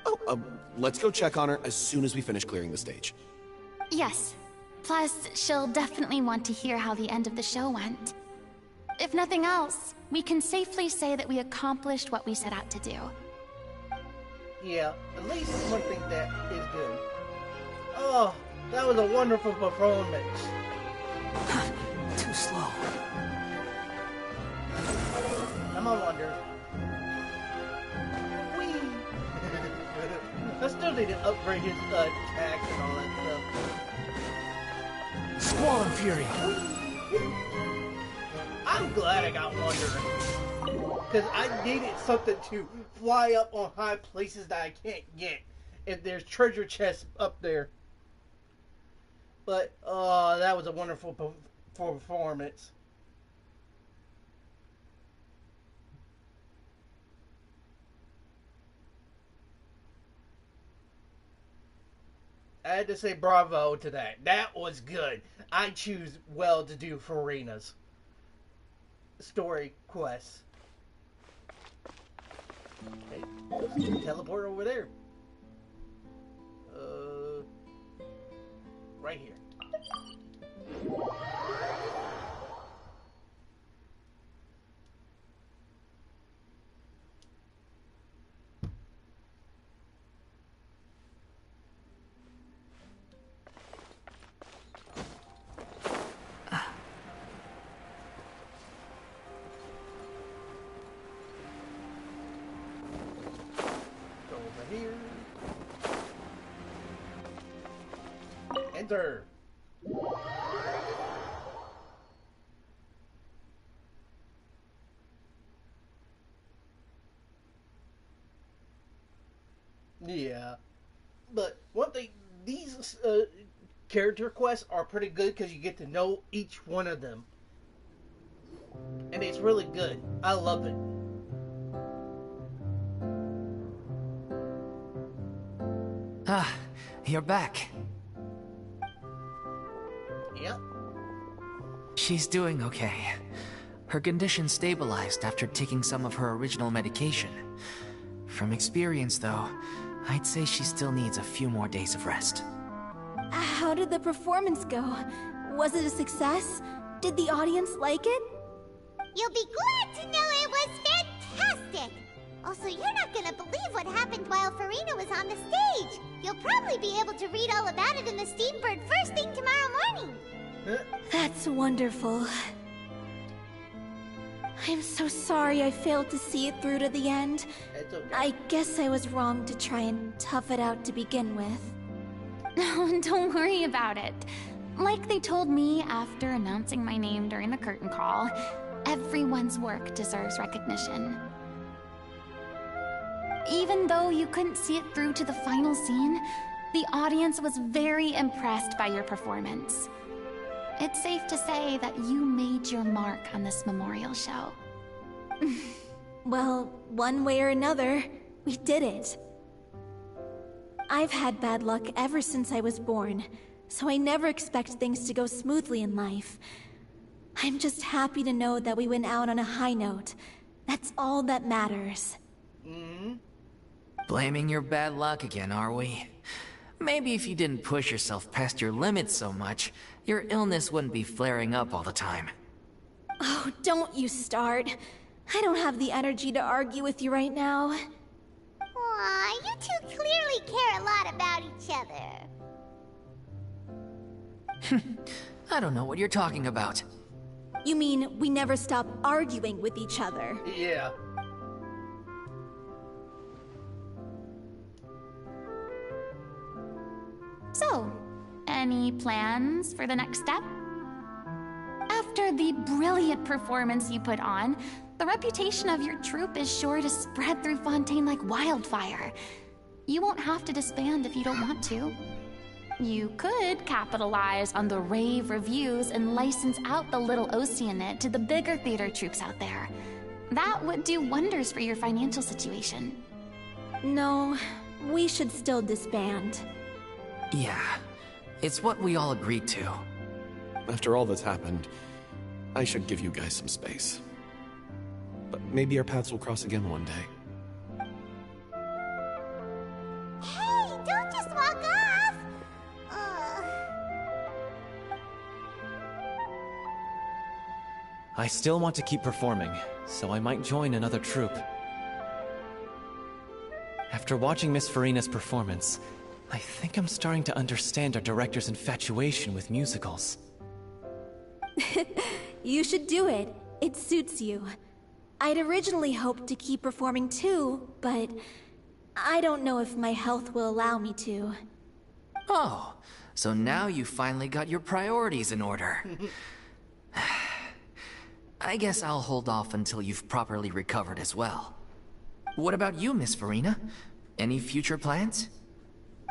Oh, let's go check on her as soon as we finish clearing the stage. Yes. Plus, she'll definitely want to hear how the end of the show went. If nothing else, we can safely say that we accomplished what we set out to do. Yeah, at least one thing that is good. Oh, that was a wonderful performance. Too slow. Come on, Wonder. Whee! I still need to upgrade his attacks and all that stuff. Squall and Fury. I'm glad I got Wonder. Because I needed something to fly up on high places that I can't get. If there's treasure chests up there. But, that was a wonderful performance. I had to say bravo to that. That was good. I choose well to do Farina's story quests. Okay, let's teleport over there. Right here. Go over here. Enter. Yeah, but one thing, these character quests are pretty good because you get to know each one of them, and it's really good. I love it. Ah, you're back. Yep. She's doing okay. Her condition stabilized after taking some of her original medication. From experience, though, I'd say she still needs a few more days of rest. How did the performance go? Was it a success? Did the audience like it? You'll be glad to know it was fantastic! Also, you're not gonna believe what happened while Farina was on the stage. You'll probably be able to read all about it in the Steambird first thing tomorrow morning. That's wonderful. I'm so sorry I failed to see it through to the end. It's okay. I guess I was wrong to try and tough it out to begin with. No, don't worry about it. Like they told me after announcing my name during the curtain call, everyone's work deserves recognition. Even though you couldn't see it through to the final scene, the audience was very impressed by your performance. It's safe to say that you made your mark on this memorial show. Well, one way or another, we did it. I've had bad luck ever since I was born, so I never expect things to go smoothly in life. I'm just happy to know that we went out on a high note. That's all that matters. Blaming your bad luck again, are we? Maybe if you didn't push yourself past your limits so much, your illness wouldn't be flaring up all the time. Oh, don't you start. I don't have the energy to argue with you right now. Aw, you two clearly care a lot about each other. I don't know what you're talking about. You mean we never stop arguing with each other? Yeah. So, any plans for the next step? After the brilliant performance you put on, the reputation of your troupe is sure to spread through Fontaine like wildfire. You won't have to disband if you don't want to. You could capitalize on the rave reviews and license out the Little Oceanid to the bigger theater troupes out there. That would do wonders for your financial situation. No, we should still disband. Yeah, it's what we all agreed to. After all that's happened, I should give you guys some space. But maybe our paths will cross again one day. Hey, don't just walk off! I still want to keep performing, so I might join another troupe. After watching Miss Farina's performance, I think I'm starting to understand our director's infatuation with musicals. You should do it. It suits you. I'd originally hoped to keep performing too, but I don't know if my health will allow me to. Oh, so now you finally got your priorities in order. I guess I'll hold off until you've properly recovered as well. What about you, Miss Farina? Any future plans?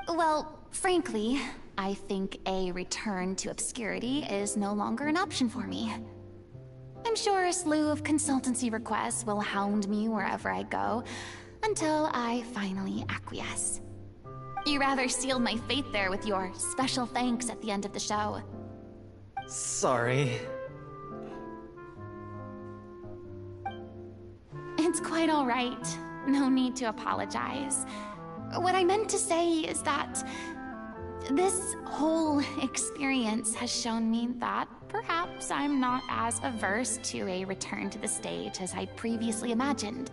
Well, frankly, I think a return to obscurity is no longer an option for me. I'm sure a slew of consultancy requests will hound me wherever I go, until I finally acquiesce. You rather sealed my fate there with your special thanks at the end of the show. Sorry. It's quite all right. No need to apologize. What I meant to say is that this whole experience has shown me that perhaps I'm not as averse to a return to the stage as I previously imagined.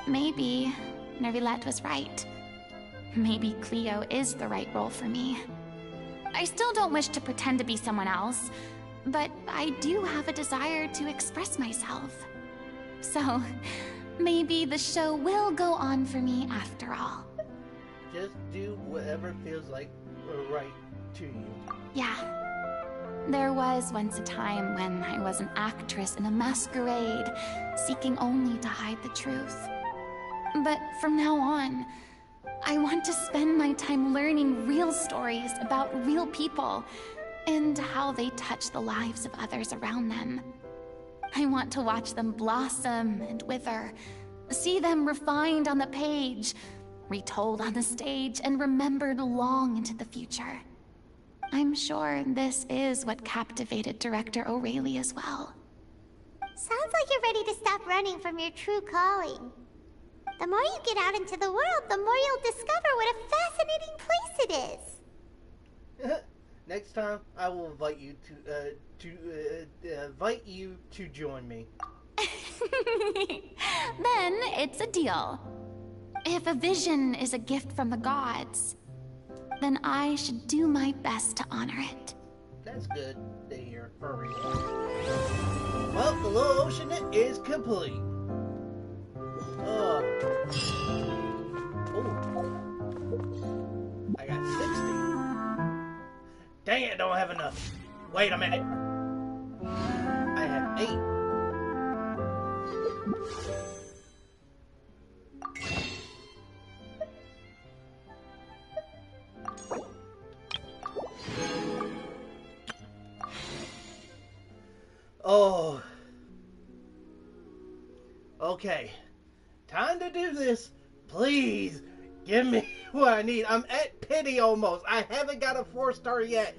Maybe Nervillette was right. Maybe Cleo is the right role for me. I still don't wish to pretend to be someone else, but I do have a desire to express myself. So, maybe the show will go on for me after all. Just do whatever feels like right to you. Yeah. There was once a time when I was an actress in a masquerade, seeking only to hide the truth. But from now on, I want to spend my time learning real stories about real people and how they touch the lives of others around them. I want to watch them blossom and wither, see them refined on the page, retold on the stage, and remembered long into the future. I'm sure this is what captivated Director O'Reilly as well. Sounds like you're ready to stop running from your true calling. The more you get out into the world, the more you'll discover what a fascinating place it is. Next time, I will invite you to join me. then it's a deal. If a vision is a gift from the gods, then I should do my best to honor it. That's good to hear for real. Well, the little ocean is complete. Oh. I got 60. Dang it, don't have enough. Wait a minute. I have 8. Oh. Okay. Time to do this. Please, give me what I need. I'm at pity almost. I haven't got a 4-star yet.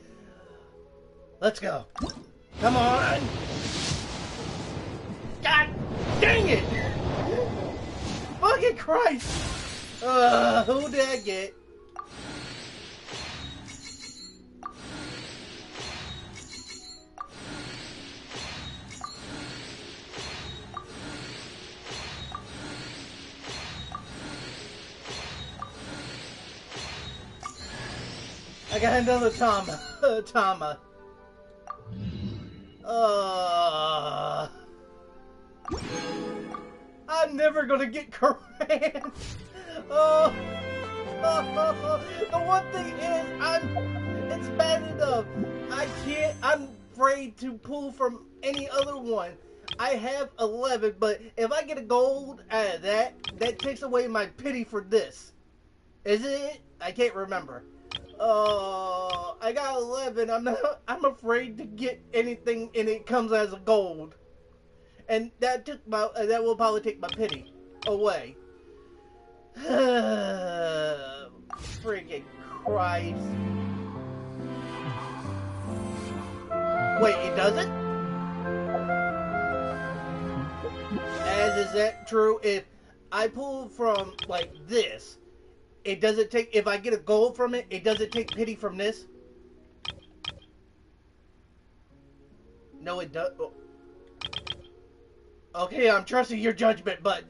Let's go. Come on. God dang it. Fucking Christ. Who did I get? I got another Tama. Tama. I'm never gonna get Koran. The one thing is, it's bad enough. I'm afraid to pull from any other one. I have 11, but if I get a gold out of that takes away my pity for this. Is it? I can't remember. I got 11. I'm afraid to get anything, and it comes as a gold, and that will probably take my pity away. Freaking Christ! Wait, it doesn't? Is that true? If I pull from like this, it doesn't take, if I get a gold from it, it doesn't take pity from this? No, it does. Oh. Okay, I'm trusting your judgment, but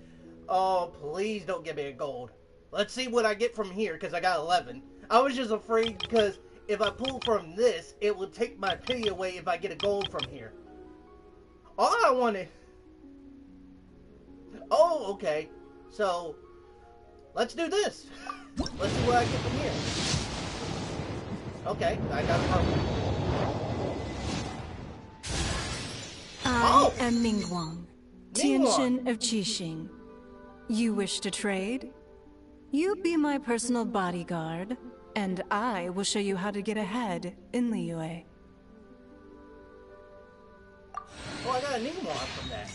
oh, please don't give me a gold. Let's see what I get from here, because I got 11. I was just afraid because if I pull from this, it will take my pity away if I get a gold from here. All I wanted... Oh, okay. So, let's do this. Let's see what I get from here. Okay, I got a purple. I am Ningguang, Tianxin of Qixing. You wish to trade? You be my personal bodyguard, and I will show you how to get ahead in Liyue. Oh, I got a Ningguang from that.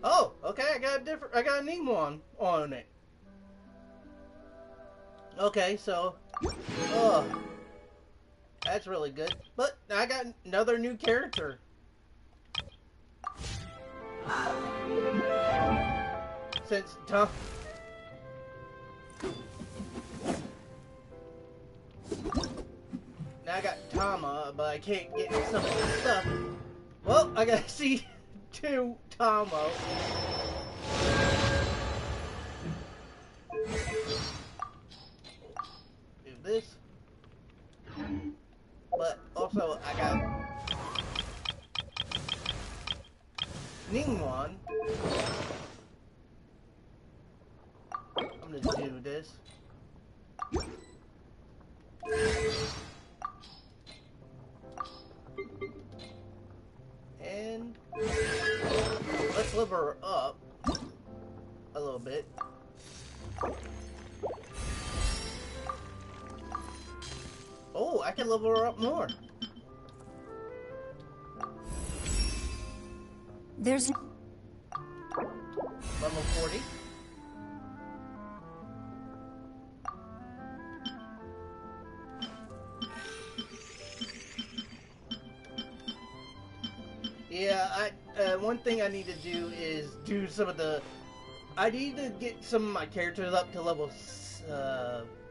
Oh, okay, I got a Ningguang on it. Okay, so, that's really good. But I got another new character. Since Tom... Now I got Tama, but I can't get some of this stuff. Well, I gotta see 2 Tama. Do this. But also, I got Ningguang. I'm gonna do this. And let's level her up a little bit. Oh, I can level her up more. There's level 40. Yeah, one thing I need to do is do some of the I need to get some of my characters up to level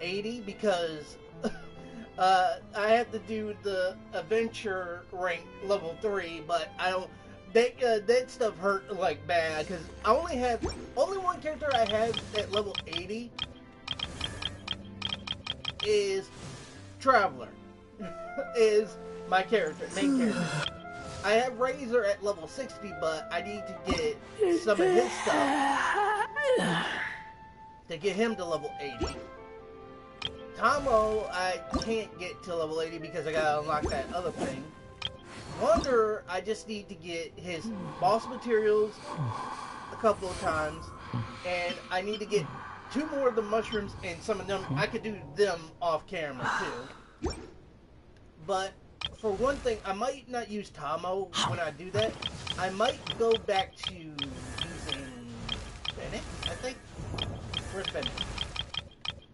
80 because I have to do the adventure rank level 3, but I don't. That stuff hurt like bad because I only one character I have at level 80 is Traveler. Is my character, main character. I have Razor at level 60, but I need to get some of his stuff to get him to level 80. Tomo, I can't get to level 80 because I gotta unlock that other thing. Wonder, I just need to get his boss materials a couple of times, and I need to get 2 more of the mushrooms, and some of them, I could do them off camera too. But for one thing, I might not use Tomo when I do that. I might go back to using Bennett, I think. Where's Bennett?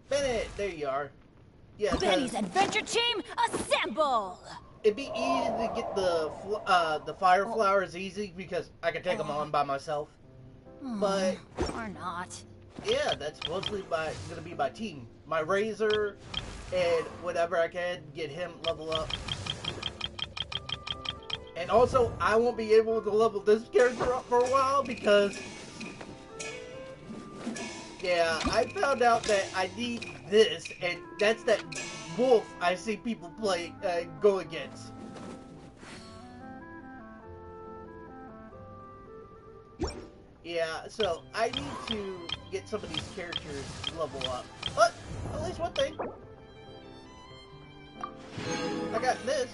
Bennett, there you are. Yeah, Benny's adventure team, assemble! It'd be easy to get the fire flowers easy because I can take them on by myself. But or not. Yeah, that's mostly gonna be my team. My Razor and whatever I can get him level up. And also, I won't be able to level this character up for a while because, yeah, I found out that I need this, and that's that wolf I see people play, go against. Yeah, so I need to get some of these characters level up. But, at least one thing. I got this.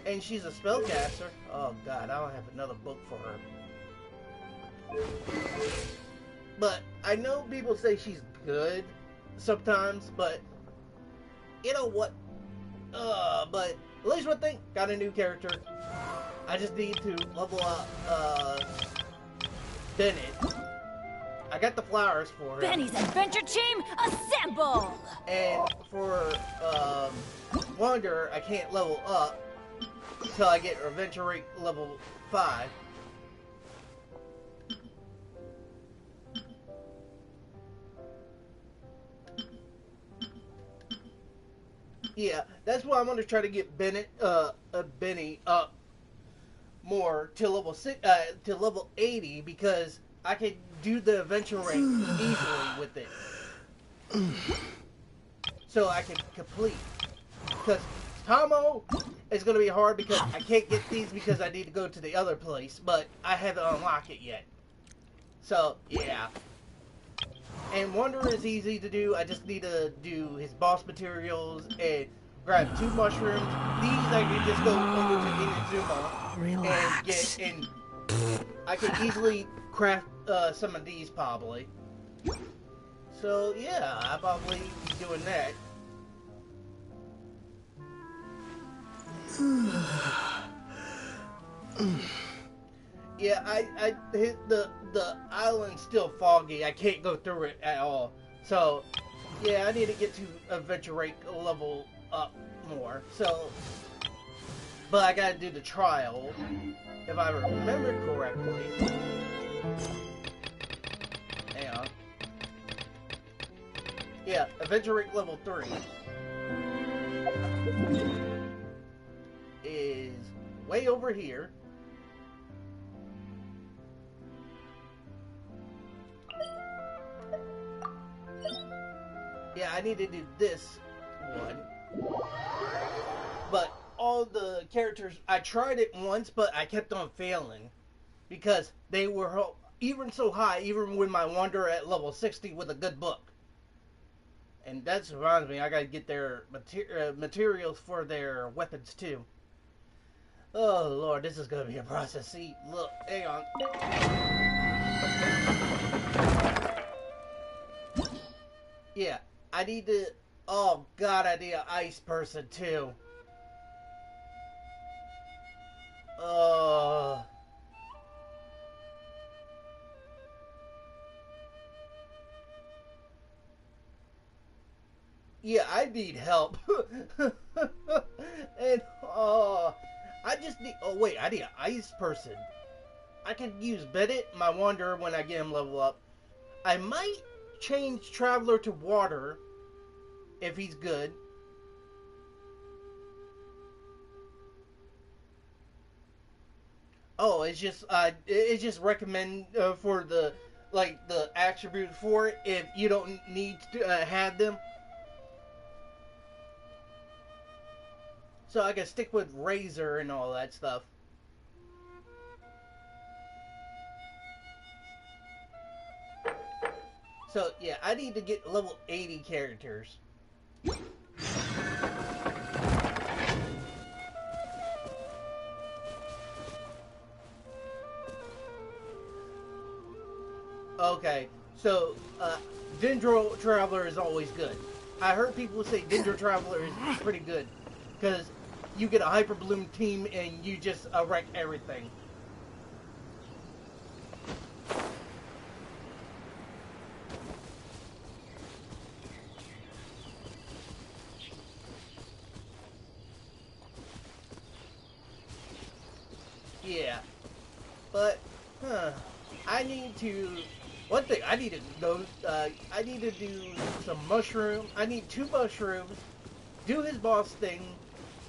And she's a spellcaster. Oh god, I don't have another book for her. But I know people say she's good sometimes, but you know what? But at least one thing, got a new character. I just need to level up Bennett. I got the flowers for him. Benny's adventure team, assemble! And for Wanderer, I can't level up until I get adventure rate level 5. Yeah, that's why I'm gonna try to get Benny up more to level to level 80 because I can do the adventure rank easily with it. So I can complete. Because Tomo is gonna be hard because I can't get these because I need to go to the other place, but I haven't unlocked it yet. So yeah. And Wanderer is easy to do. I just need to do his boss materials and grab 2 mushrooms. These I can just go over to Inazuma and get, and I can easily craft some of these probably. So yeah, I'll probably be doing that. Yeah, I hit the island's still foggy. I can't go through it at all. So, yeah, I need to get to adventure rate level up more. So, but I gotta do the trial, if I remember correctly. Hang on. Yeah, adventure rate level 3 is way over here. Yeah, I need to do this one. But all the characters, I tried it once, but I kept on failing. Because they were even so high, even with my Wanderer at level 60 with a good book. And that reminds me, I gotta get their materials for their weapons too. Oh lord, this is gonna be a process. See, look, hang on. Yeah, I need to... Oh god, I need an ice person too. Yeah, I need help. And, I just need... Oh wait, I need an ice person. I could use Bennett, my Wanderer, when I get him level up. I might change Traveler to Water if he's good. Oh, it's just recommend for the the attributes for it if you don't need to have them. So I can stick with Razor and all that stuff. So yeah, I need to get level 80 characters. Okay, so Dendro Traveler is always good. I heard people say Dendro Traveler is pretty good because you get a Hyper Bloom team and you just wreck everything. Yeah, but I need to. One thing I need to know. I need to do some mushroom. I need 2 mushrooms, do his boss thing,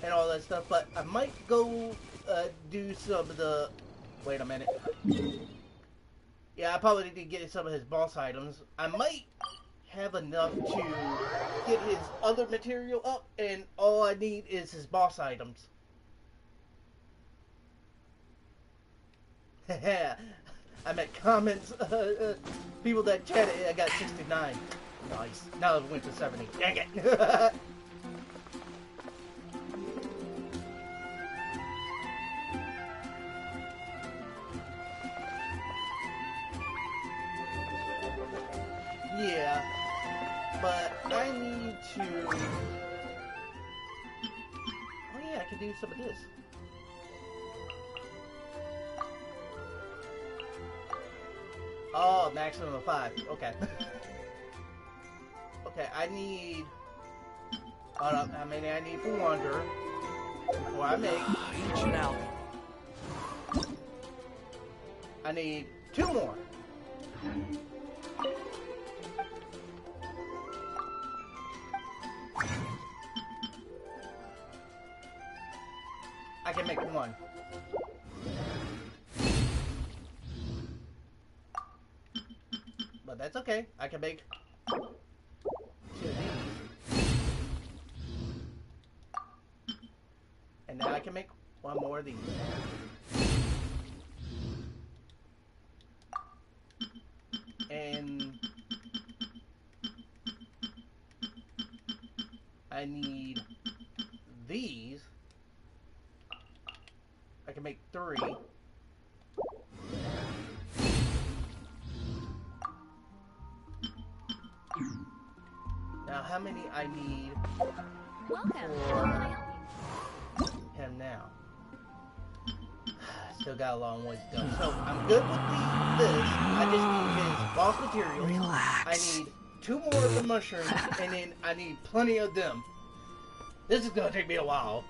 and all that stuff. But I might go do some of the. Wait a minute. Yeah, I probably need to get some of his boss items. I might have enough to get his other material up, and all I need is his boss items. I met comments, people that chatted, I got 69. Nice. Now it went to 70. Dang it. Yeah. But I need to... Oh yeah, I can do some of this. Oh, maximum of 5. Okay. Okay, I need... Hold up, how many I need for Wanderer before I make? Ancient Alchemy. I need 2 more. I can make 1. But that's okay. I can make 2 of these. And now I can make 1 more of these. And I need these. I can make 3. Now, how many I need for him now? Still got a long ways to go. So, I'm good with this. I just need his boss materials. Relax. I need 2 more of the mushrooms, and then I need plenty of them. This is gonna take me a while.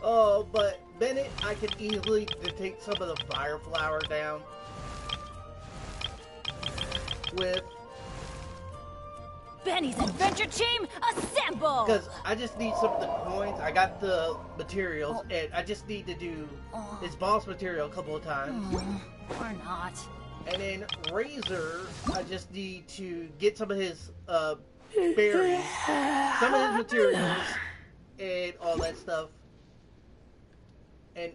Oh, but Bennett, I can easily take some of the fire flower down with Benny's Adventure Team, assemble! Because I just need some of the coins. I got the materials, and I just need to do his boss material a couple of times. Or not. And then Razor, I just need to get some of his berries, some of his materials, and all that stuff. And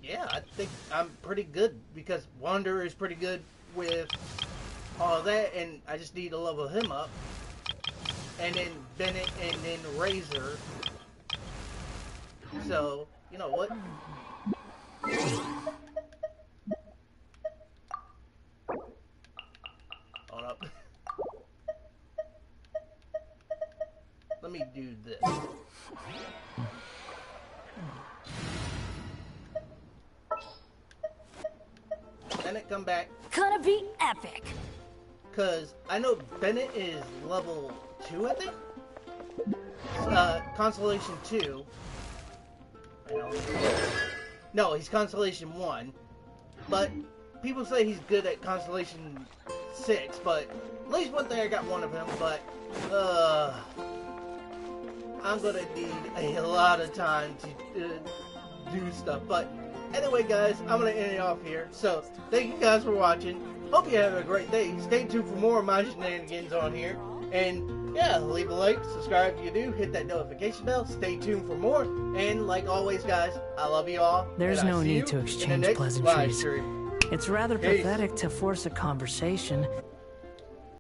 yeah, I think I'm pretty good because Wanderer is pretty good with all that, and I just need to level him up. And then Bennett, and then Razor. So, you know what? Hold up. Let me do this. Bennett, come back. Gonna be epic. Cause I know Bennett is level 2, I think. Constellation 2. No, he's Constellation 1. But people say he's good at Constellation 6, but at least one thing I got one of him, but I'm gonna need a lot of time to do stuff. But anyway, guys, I'm gonna end it off here. So thank you guys for watching. Hope you have a great day. Stay tuned for more of my shenanigans on here. And yeah, leave a like, subscribe if you do, hit that notification bell. Stay tuned for more. And like always, guys, I love you all. There's no need to exchange pleasantries. It's rather Peace. pathetic to force a conversation.